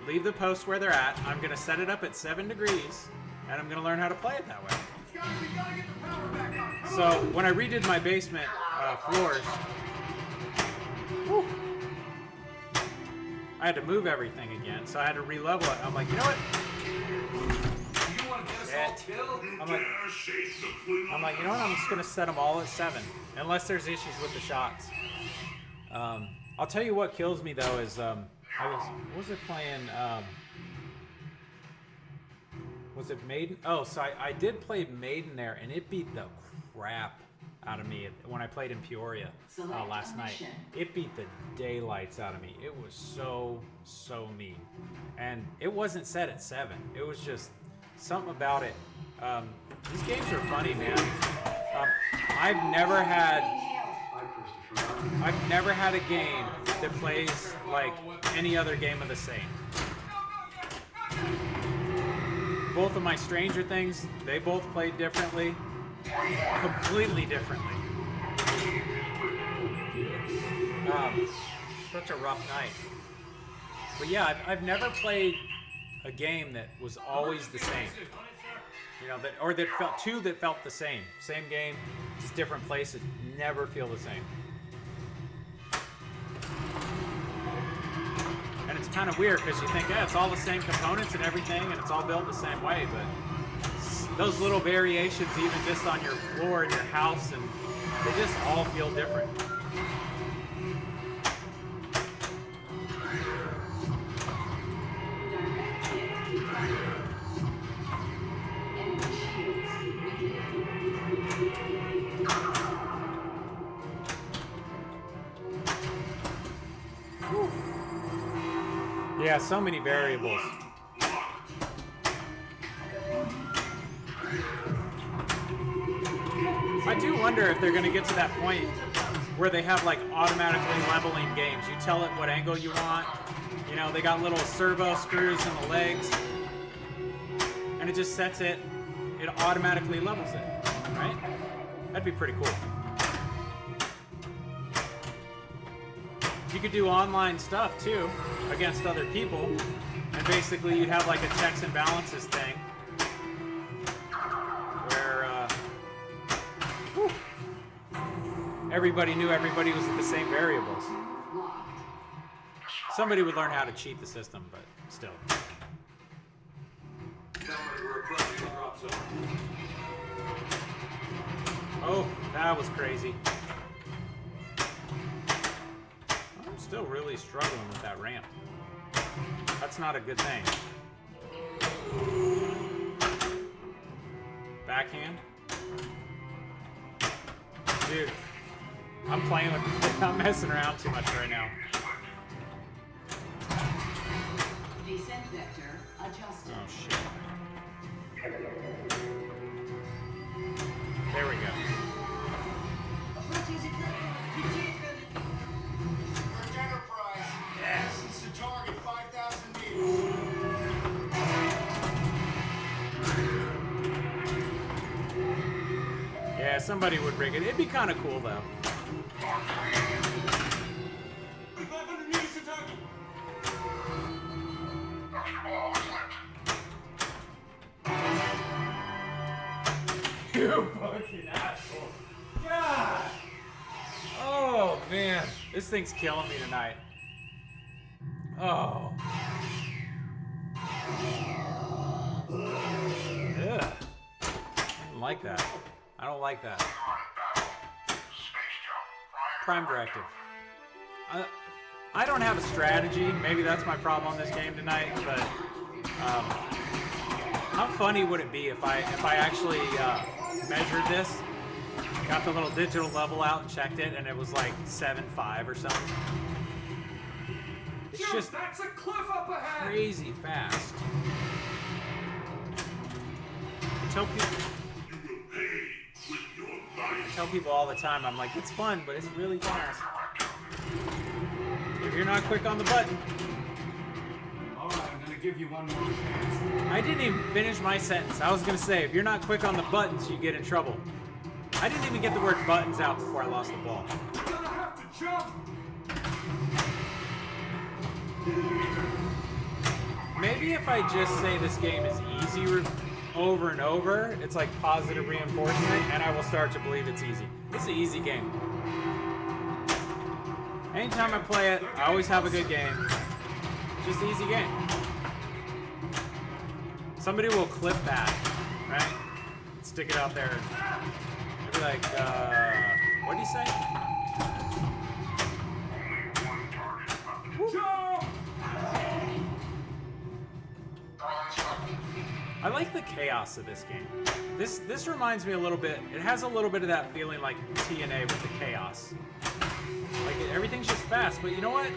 Leave the posts where they're at. I'm going to set it up at 7 degrees, and I'm going to learn how to play it that way. So when I redid my basement floors, I had to move everything again, so I had to re-level it. I'm like, you know what? Shit. I'm like, you know what? I'm just gonna set them all at 7, unless there's issues with the shots. I'll tell you what kills me though is what was it playing? Was it Maiden? Oh, so I did play Maiden there, and it beat the crap out of me when I played in Peoria last night. It beat the daylights out of me. It was so mean. And it wasn't set at 7. It was just something about it. These games are funny, man. I've never had a game that plays like any other game of the same. Both of my Stranger Things, they both played differently. Completely differently. Such a rough night. But yeah, I've never played a game that was always the same. You know, that felt the same. Same game, just different places, never feel the same. And it's kind of weird because you think, yeah, it's all the same components and everything, and it's all built the same way, but those little variations, even just on your floor in your house, and they just all feel different. Yeah, so many variables. I do wonder if they're going to get to that point where they have like automatically leveling games. You tell it what angle you want. You know, they got little servo screws in the legs, and it just sets it. It automatically levels it, right? That'd be pretty cool. You could do online stuff too against other people, and basically you'd have like a checks and balances thing where everybody knew everybody was at the same variables. Somebody would learn how to cheat the system, but still. Oh, that was crazy. I'm still really struggling with that ramp. That's not a good thing. Backhand. Dude, I'm playing with it. I'm messing around too much right now. Descent vector adjusted. Oh, shit. There we go. Yes. It's the target, 5,000 meters. Yeah, somebody would rig it. It'd be kind of cool, though. You fucking asshole. God! Oh, man. This thing's killing me tonight. Oh. Ugh. I don't like that. I don't like that. Prime Directive. I don't have a strategy. Maybe that's my problem on this game tonight, but how funny would it be if I actually measured this, got the little digital level out and checked it, and it was like 7.5 or something. It's just That's a cliff up ahead! crazy fast. I tell people all the time, I'm like, it's fun, but it's really fast. If you're not quick on the button. Alright, I'm gonna give you one more chance. I didn't even finish my sentence. I was gonna say, if you're not quick on the buttons, you get in trouble. I didn't even get the word buttons out before I lost the ball. You're gonna have to jump! Maybe if I just say this game is easy over and over, it's like positive reinforcement, and I will start to believe it's easy. It's an easy game. Anytime I play it, I always have a good game. Just an easy game. Somebody will clip that, right? Stick it out there. They'll be like, what did he say? Jump! I like the chaos of this game. This reminds me a little bit. It has a little bit of that feeling like TNA with the chaos. Like everything's just fast, but you know what?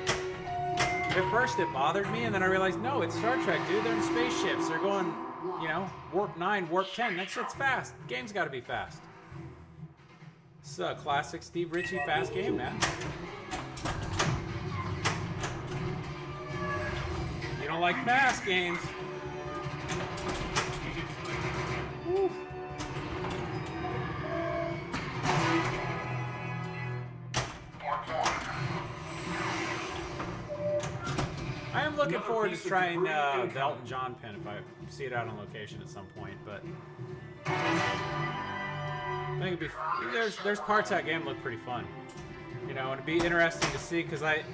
At first it bothered me, and then I realized, no, it's Star Trek, dude. They're in spaceships. They're going, you know, warp 9, warp 10. That shit's fast. The game's got to be fast. It's a classic Steve Ritchie fast game, man. You don't like fast games. Woo. I am looking forward to trying the Elton John pin if I see it out on location at some point, but I think it'd be, there's parts of that game look pretty fun, you know, and it'd be interesting to see because I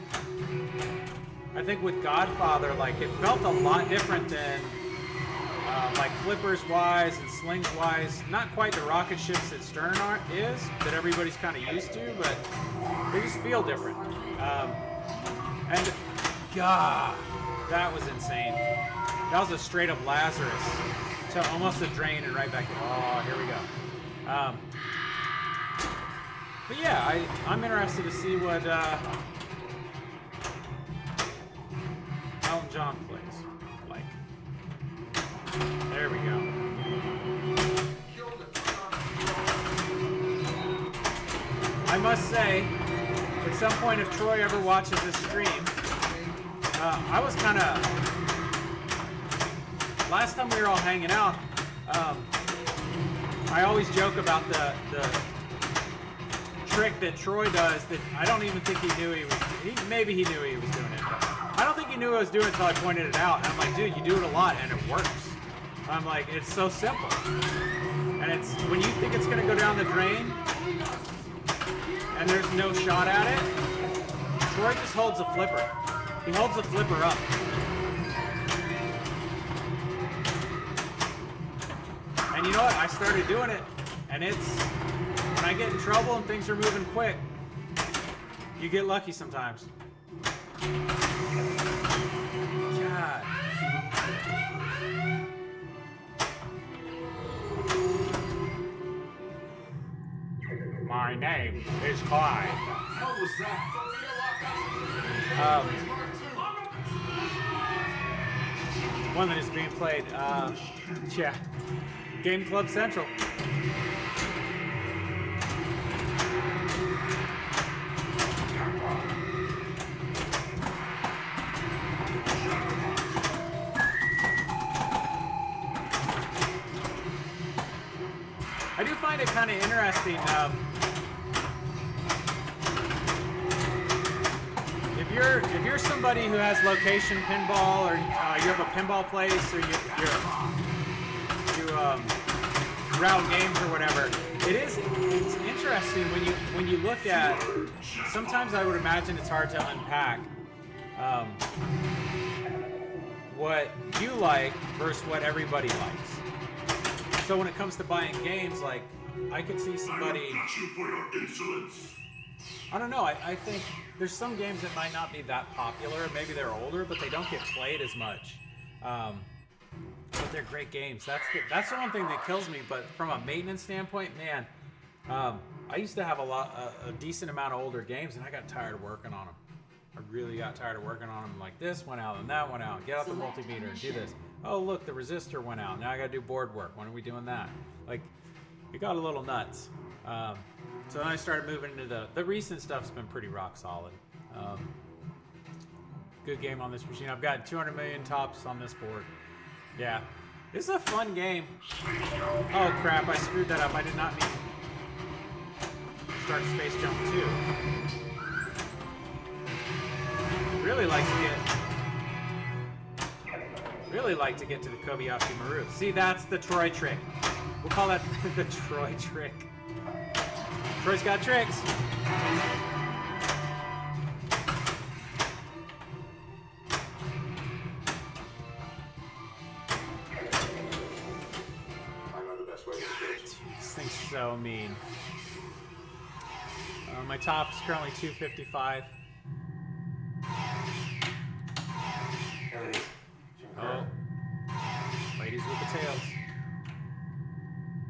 think with Godfather, like it felt a lot different than like flippers wise and slings wise. Not quite the rocket ships that Stern is that everybody's kind of used to, but they just feel different. And God, that was insane. That was a straight up Lazarus to almost a drain and right back in. Oh, here we go. But yeah, I'm interested to see what Elton John plays like. There we go. I must say, at some point, if Troy ever watches this stream, I was kind of, last time we were all hanging out, I always joke about the trick that Troy does that I don't even think he knew maybe he knew he was doing it, but I don't think he knew I was doing it until I pointed it out. And I'm like, dude, you do it a lot and it works. I'm like, it's so simple. And it's, when you think it's gonna go down the drain and there's no shot at it, Troy just holds a flipper. He holds the flipper up. And you know what? I started doing it, and it's, when I get in trouble and things are moving quick, you get lucky sometimes. God. My name is Clyde. What was that? One that is being played, yeah, Game Club Central. I do find it kind of interesting. If you're somebody who has location pinball, or you have a pinball place, or you route games or whatever, it's interesting when you look at. Sometimes I would imagine it's hard to unpack what you like versus what everybody likes. So when it comes to buying games, like I could see somebody. I don't know. I think there's some games that might not be that popular. Maybe they're older, but they don't get played as much. But they're great games. That's the one thing that kills me. But from a maintenance standpoint, man, I used to have a decent amount of older games, and I got tired of working on them. I really got tired of working on them. Like this went out and that went out. Get out the multimeter and do this. Oh, look, the resistor went out. Now I got to do board work. When are we doing that? Like, it got a little nuts. So then I started moving into the recent stuff's been pretty rock solid. Good game on this machine. I've got 200 million tops on this board. Yeah, this is a fun game. Oh crap, I screwed that up. I did not mean start Space Jump 2. Really like to get to the Kobayashi Maru. See, that's the Troy trick. We'll call that the Troy trick. Troy's got tricks. This thing's so mean. My top is currently 255. Oh. Wait. Ladies with the tails.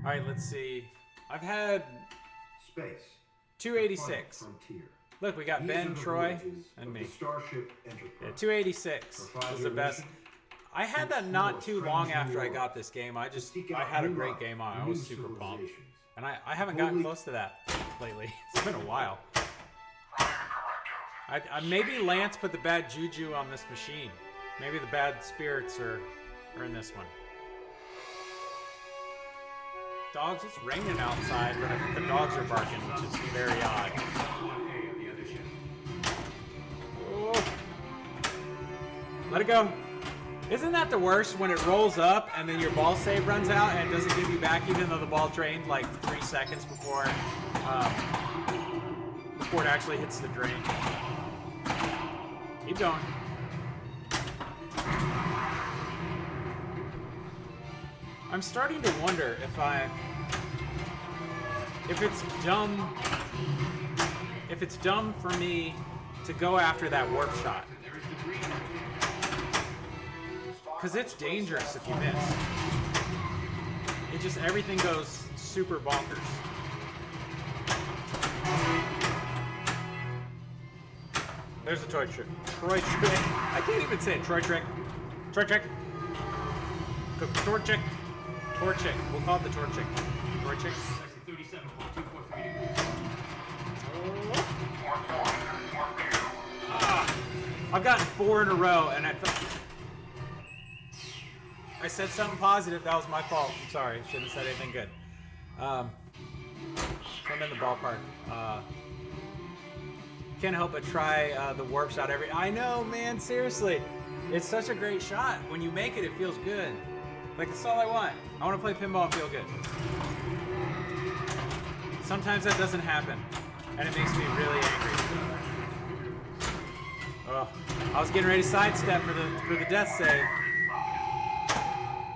All right, let's see. I've had Space. 286. Frontier. Look, we got These Ben, are the Troy, voyages and of me. the Starship Enterprise. Yeah, 286 For 5 was the year best. mission, I had that not too long after I got this game. I had a great game on. I was super pumped. And I haven't gotten close to that lately. It's been a while. I maybe Lance put the bad juju on this machine. Maybe the bad spirits are in this one. Dogs, it's raining outside, but I think the dogs are barking, which is very odd. 1A of the other ship. Oh. Let it go. Isn't that the worst when it rolls up and then your ball save runs out and it doesn't give you back even though the ball drained like 3 seconds before it actually hits the drain? Keep going. I'm starting to wonder if it's dumb for me to go after that warp shot. Because it's dangerous if you miss. It just, everything goes super bonkers. There's a Troy trick. Troy trick. I can't even say it. Troy trick. Troy trick. Torchic. Torchic. We'll call it the Torchic. Torchic. 37.243 degrees. I've gotten 4 in a row, and I said something positive. That was my fault. I'm sorry. Shouldn't have said anything good. I'm in the ballpark. Can't help but try the warp shot every. I know, man. Seriously, it's such a great shot. When you make it, it feels good. Like, that's all I want. I want to play pinball and feel good. Sometimes that doesn't happen, and it makes me really angry. Oh, I was getting ready to sidestep for the death save.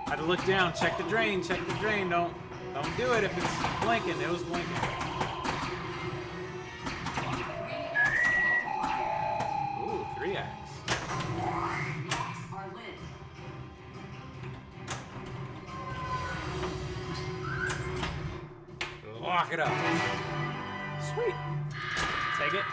I had to look down, check the drain, check the drain. Don't do it if it's blinking. It was blinking. Ooh, 3x. Locks are lit. Lock it up. Sweet. Take it.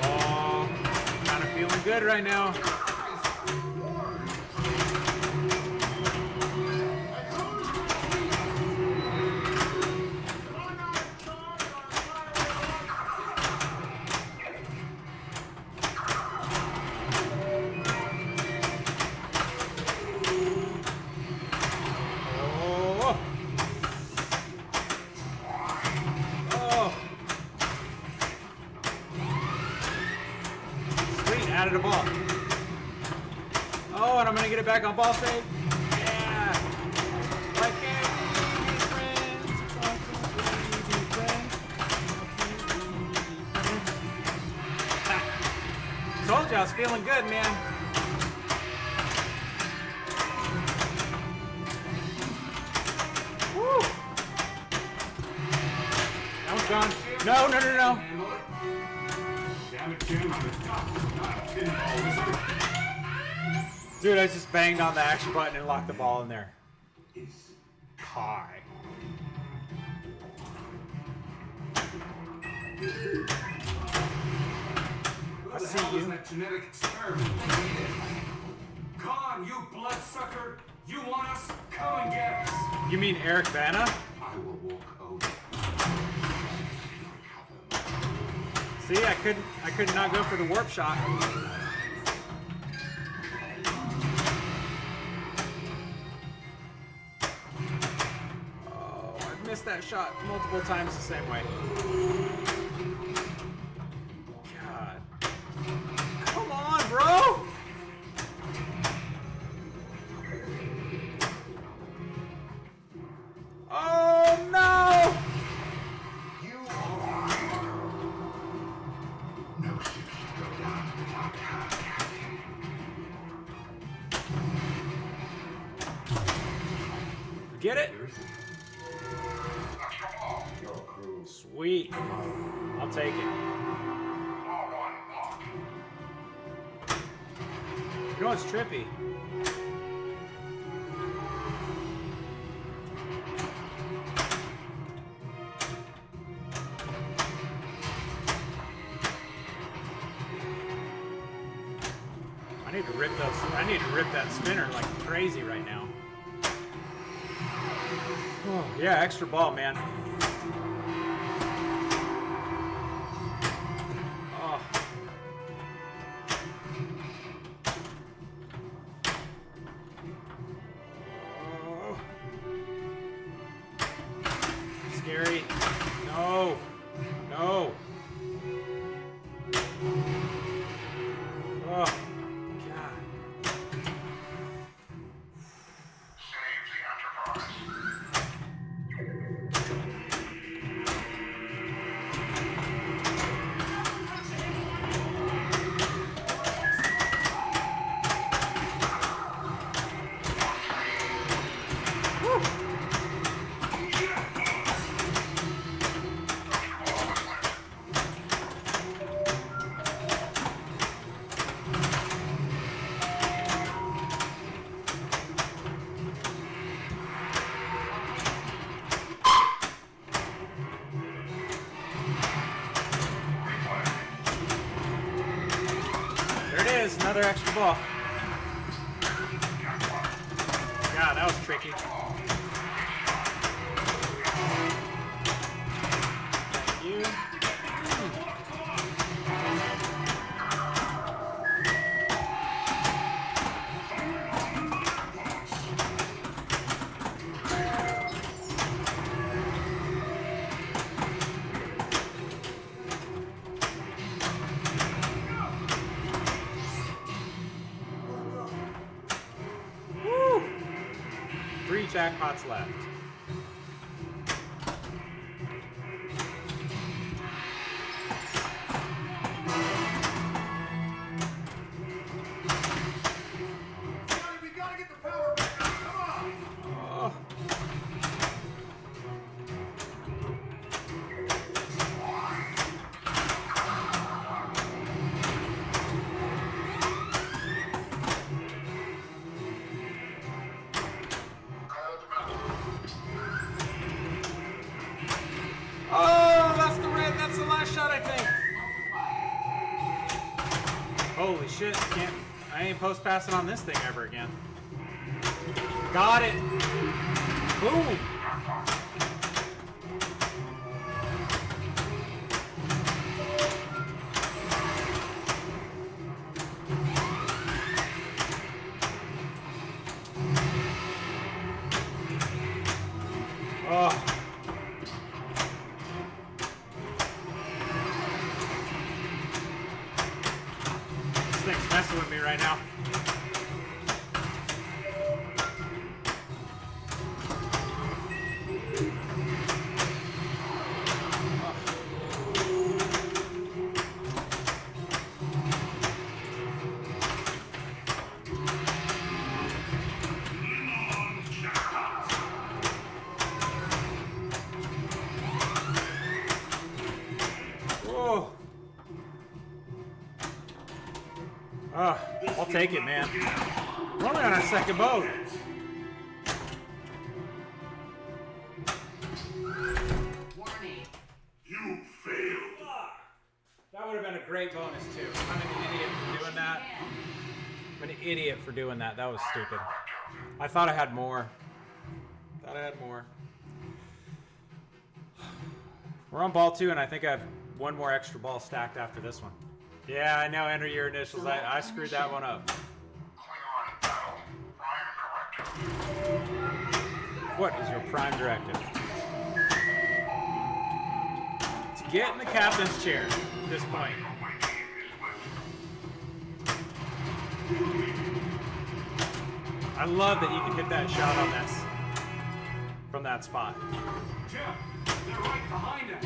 Oh, kind of feeling good right now. Added a ball. Oh, and I'm gonna get it back on ball save. Yeah. Why can't we be friends? Why can't we be friends? Ha. Told you I was feeling good, man. Woo. That one's gone. No, no, no, no. Damn it, Jim. I'm a pinball wizard. Dude, I just banged on the action button and locked the ball in there. Is Kai. I What the see hell was you. that genetic experiment? Khan, you bloodsucker! You want us? Come and get us! You mean Eric Bana? I will walk over. See, I could not go for the warp shot. Oh, I've missed that shot multiple times the same way. God. Come on, bro! Oh, no! No ship should go down without Get it? Your crew. Sweet. I'll take it. You know what's trippy? I need to rip that spinner like crazy right now. Oh, yeah, extra ball, man. Oh. Oh. Scary. No. No. Oh. Another extra ball. God, that was tricky. Thank you. Three jackpots left. We gotta get the power back up. Come on. Oh. Oh, that's the red. That's the last shot, I think. Holy shit! I ain't post passing on this thing ever again. Got it. Boom. Oh. This thing's messing with me right now. Whoa. I'll take it, man. We're only on our second boat. Warning. You failed. That would have been a great bonus, too. I'm an idiot for doing that. I'm an idiot for doing that. That was stupid. I thought I had more. We're on ball 2, and I think I have one more extra ball stacked after this one. Yeah, I know. Enter your initials. I screwed that one up. What is your prime directive? To get in the captain's chair at this point. I love that you can hit that shot on this from that spot. Jeff, they're right behind us.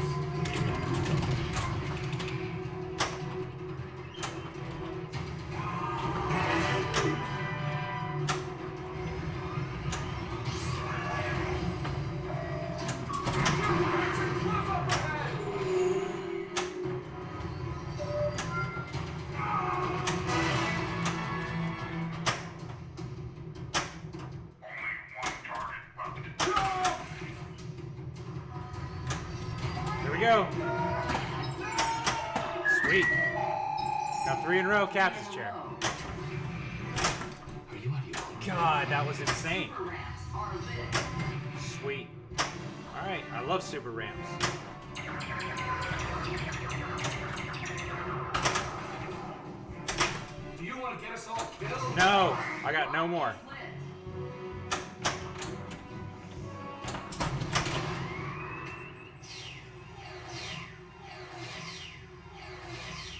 go. Sweet. Now 3 in a row, captain's chair. Are you out of your mind? God, that was insane. Super ramps are lit. Sweet. All right, I love super ramps. Do you want to get us all killed? No, I got no more. Lit.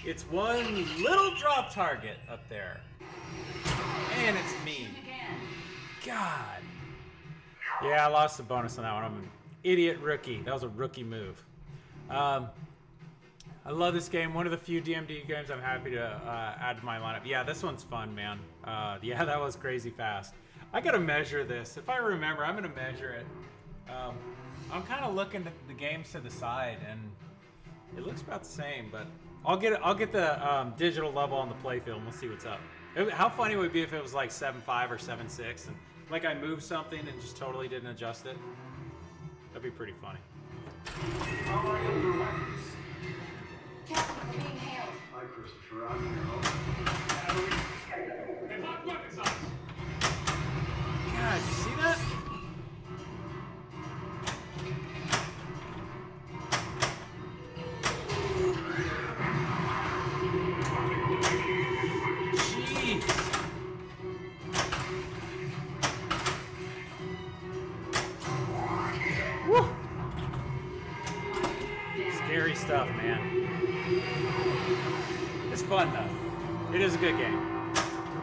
It's one little drop target up there. And it's me. Again. God. Yeah, I lost the bonus on that one. I'm an idiot rookie. That was a rookie move. I love this game. One of the few DMD games I'm happy to add to my lineup. Yeah, this one's fun, man. Yeah, that was crazy fast. I gotta measure this. If I remember, I'm gonna measure it. I'm kind of looking at the games to the side, and it looks about the same. But I'll get the digital level on the playfield, and we'll see what's up. How funny would it be if it was like 7.5 or 7.6, and like I moved something and just totally didn't adjust it? That'd be pretty funny. Captain, we're being hailed. Hi, Christopher. I'm here. God, you see that? Jeez. Woo. Scary stuff, man. It's fun though. It is a good game.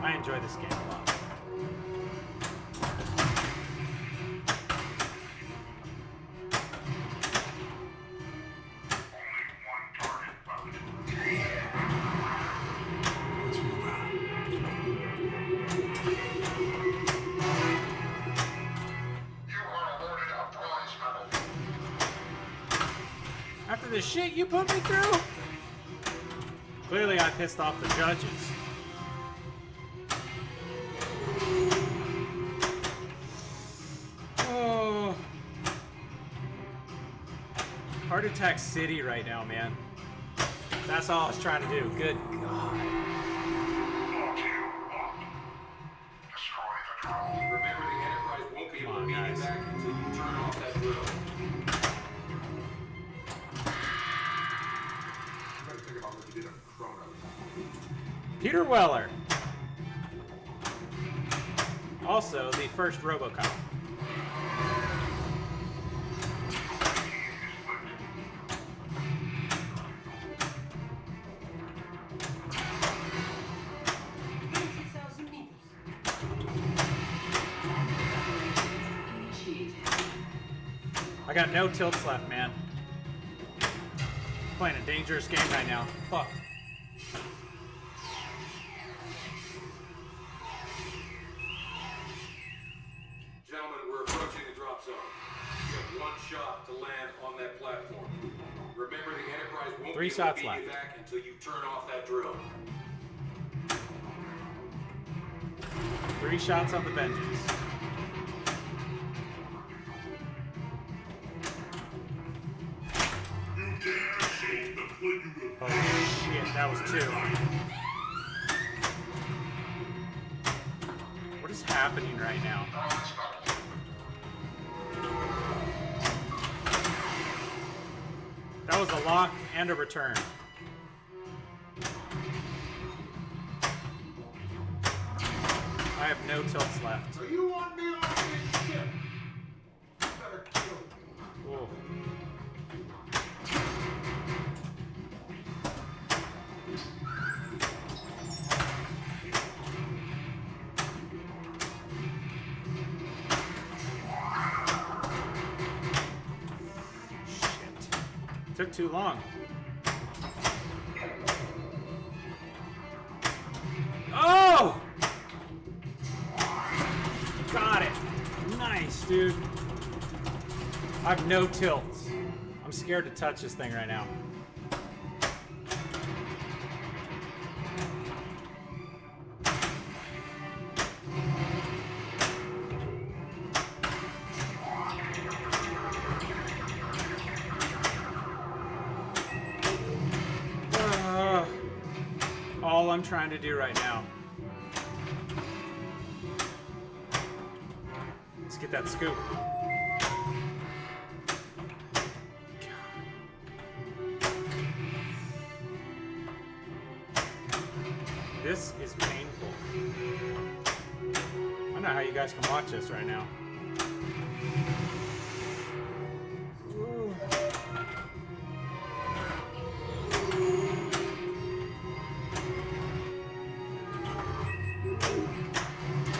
I enjoy this game a lot. After the shit you put me through? Clearly I pissed off the judges. Oh. Heart Attack City right now, man. That's all I was trying to do. Good God. Remember, the Enterprise won't be able to beam you back until you turn off that drill. You better think about what you did on Kronos. Peter Weller. Also, the first RoboCop. I got no tilts left, man. Playing a dangerous game right now. Fuck. Gentlemen, we're approaching the drop zone. You have one shot to land on that platform. Remember, the Enterprise won't Three be able shots to beam you left. back until you turn off that drill. 3 shots on the Vengeance. Oh shit, that was 2. What is happening right now? That was a lock and a return. I have no tilts left. So you want me on this ship? You better kill me. Whoa. Shit. Took too long. Oh! Got it. Nice, dude. I have no tilts. I'm scared to touch this thing right now. all I'm trying to do right now. Let's get that scoop. This is painful. I don't know how you guys can watch this right now. Ooh.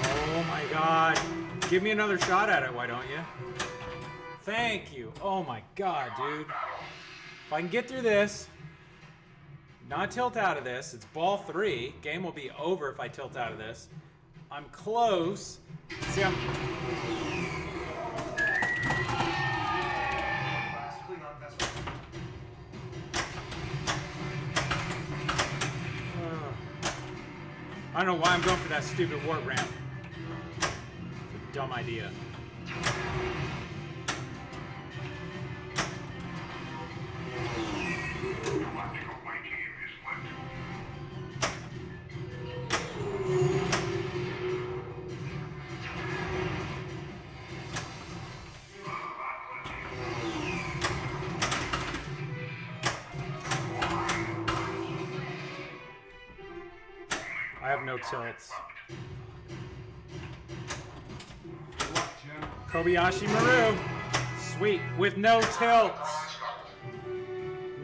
Oh my God. Give me another shot at it, why don't you? Thank you. Oh my God, dude. If I can get through this, not tilt out of this, it's ball 3. Game will be over if I tilt out of this. I'm close. See, I'm... Last Klingon vessel. I don't know why I'm going for that stupid warp ramp. It's a dumb idea. I have no tilts. Good luck, Jim. Kobayashi Maru. Sweet. With no tilts.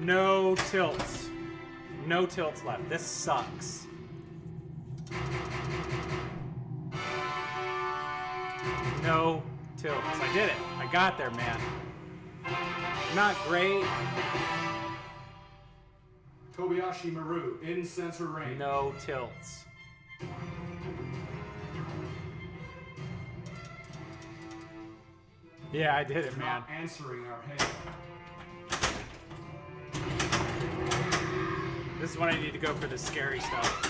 No tilts. No tilts left. This sucks. No tilts. I did it. I got there, man. Not great. Kobayashi Maru in sensor range. No tilts. Yeah, I did it, man. Not answering our hail. This is when I need to go for the scary stuff.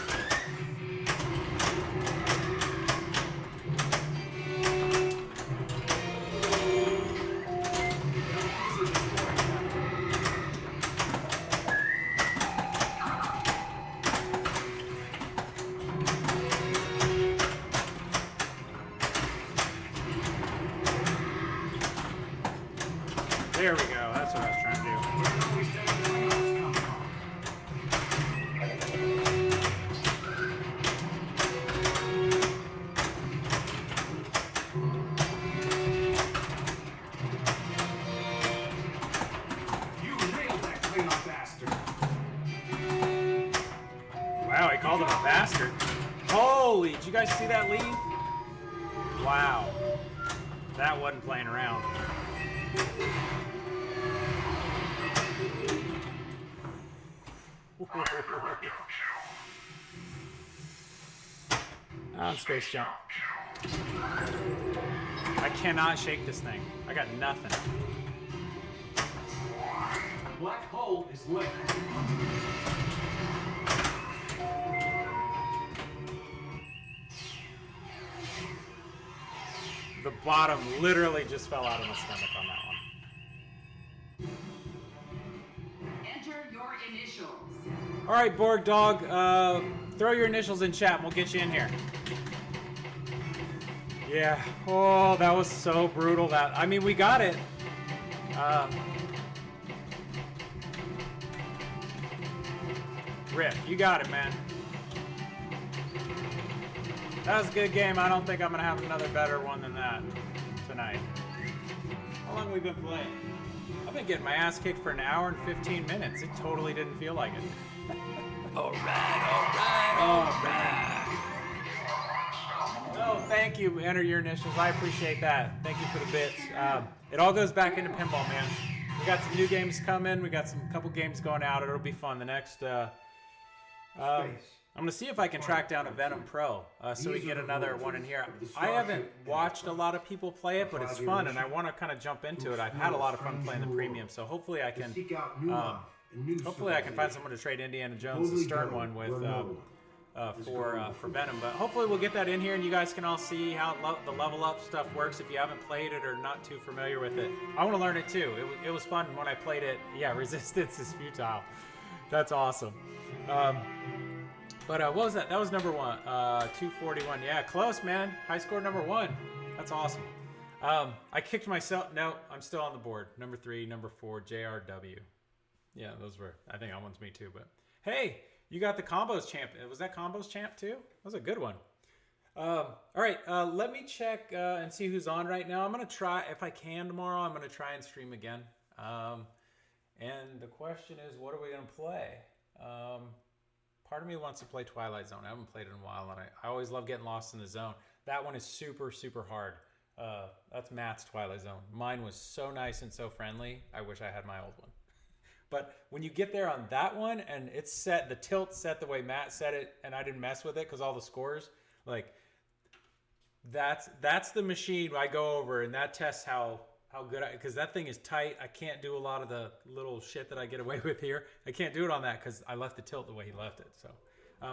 There we go. That's what I was trying to do. You nailed that Klingon bastard. Wow, I called him a bastard. Holy, did you guys see that leave? Wow. That wasn't playing around. On space jump. I cannot shake this thing. I got nothing. Black hole is lit. The bottom literally just fell out of my stomach on that one. Enter your initials. All right, Borg Dog, throw your initials in chat and we'll get you in here. Yeah. Oh, that was so brutal. I mean, we got it. Riff, you got it, man. That was a good game. I don't think I'm gonna have another better one than that tonight. How long have we been playing? I've been getting my ass kicked for an hour and 15 minutes. It totally didn't feel like it. All right. Oh, thank you. Enter your initials. I appreciate that. Thank you for the bits. It all goes back into pinball, man. We got some new games coming. We got some couple games going out. It'll be fun. The next. I'm gonna see if I can track down a Venom Pro, so we can get another one in here. I haven't watched a lot of people play it, but it's fun, and I want to kind of jump into it. I've had a lot of fun playing the premium, so hopefully I can. Hopefully I can find someone to trade Indiana Jones, the Stern one, with for Venom. But hopefully we'll get that in here, and you guys can all see how the level up stuff works if you haven't played it or not too familiar with it. I want to learn it too. It was fun when I played it. Yeah, resistance is futile. That's awesome. But what was that? That was number one. 241. Yeah, close, man. High score number one. That's awesome. I kicked myself. No, I'm still on the board. Number 3, number 4, JRW. Yeah, those were. I think that one's me too. But hey, you got the combos champ. Was that combos champ too? That was a good one. All right, let me check and see who's on right now. I'm gonna try, if I can tomorrow, I'm gonna try and stream again. And the question is, what are we gonna play? Part of me wants to play Twilight Zone. I haven't played it in a while, and I always love getting lost in the zone. That one is super, super hard. That's Matt's Twilight Zone. Mine was so nice and so friendly. I wish I had my old one. But when you get there on that one, and it's set, the tilt set the way Matt set it, and I didn't mess with it because all the scores, like, that's the machine I go over, and that tests how good because that thing is tight. I can't do a lot of the little shit that I get away with here. I can't do it on that because I left the tilt the way he left it. So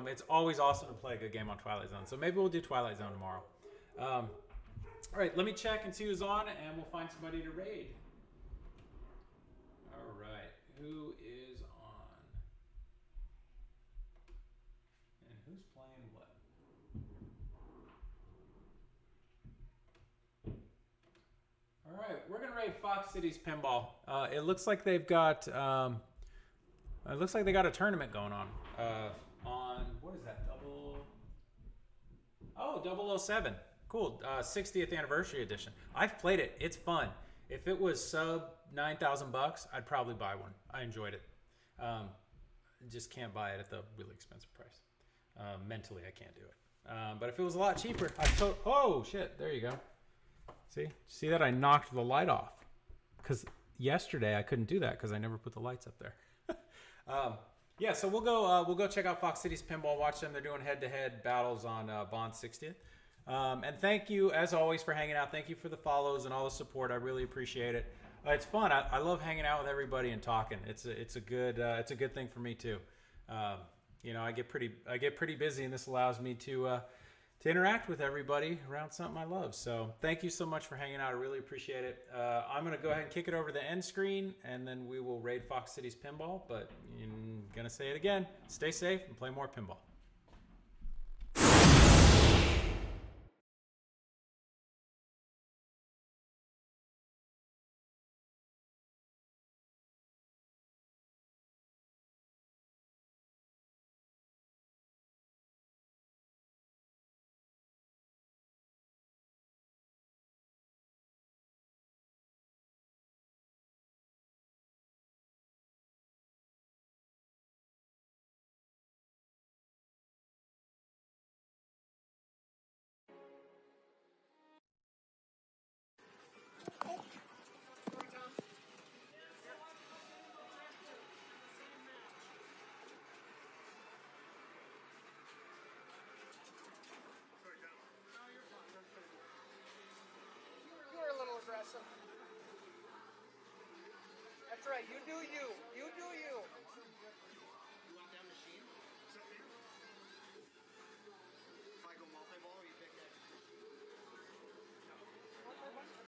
it's always awesome to play a good game on Twilight Zone. So maybe we'll do Twilight Zone tomorrow. All right, let me check and see who's on, and we'll find somebody to raid. All right, who is on? And who's playing what? All right, we're gonna raid Fox Cities Pinball. It looks like they've got a tournament going on. On what is that? 007. Cool. 60th anniversary edition. I've played it. It's fun. If it was sub $9,000, I'd probably buy one. I enjoyed it. Just can't buy it at the really expensive price. Mentally, I can't do it. But if it was a lot cheaper, oh shit! There you go. See that I knocked the light off because yesterday I couldn't do that because I never put the lights up there. Yeah, so we'll go check out Fox Cities Pinball. Watch them. They're doing head-to-head battles on Bond 60th. And thank you as always for hanging out. Thank you for the follows and all the support. I really appreciate it. It's fun. I love hanging out with everybody and talking. It's a good thing for me too. You know, I get pretty busy, and this allows me to interact with everybody around something I love. So thank you so much for hanging out. I really appreciate it. I'm going to go ahead and kick it over to the end screen, and then we will raid Fox Cities Pinball. But I'm going to say it again. Stay safe and play more pinball. That's right. You do you. You do you.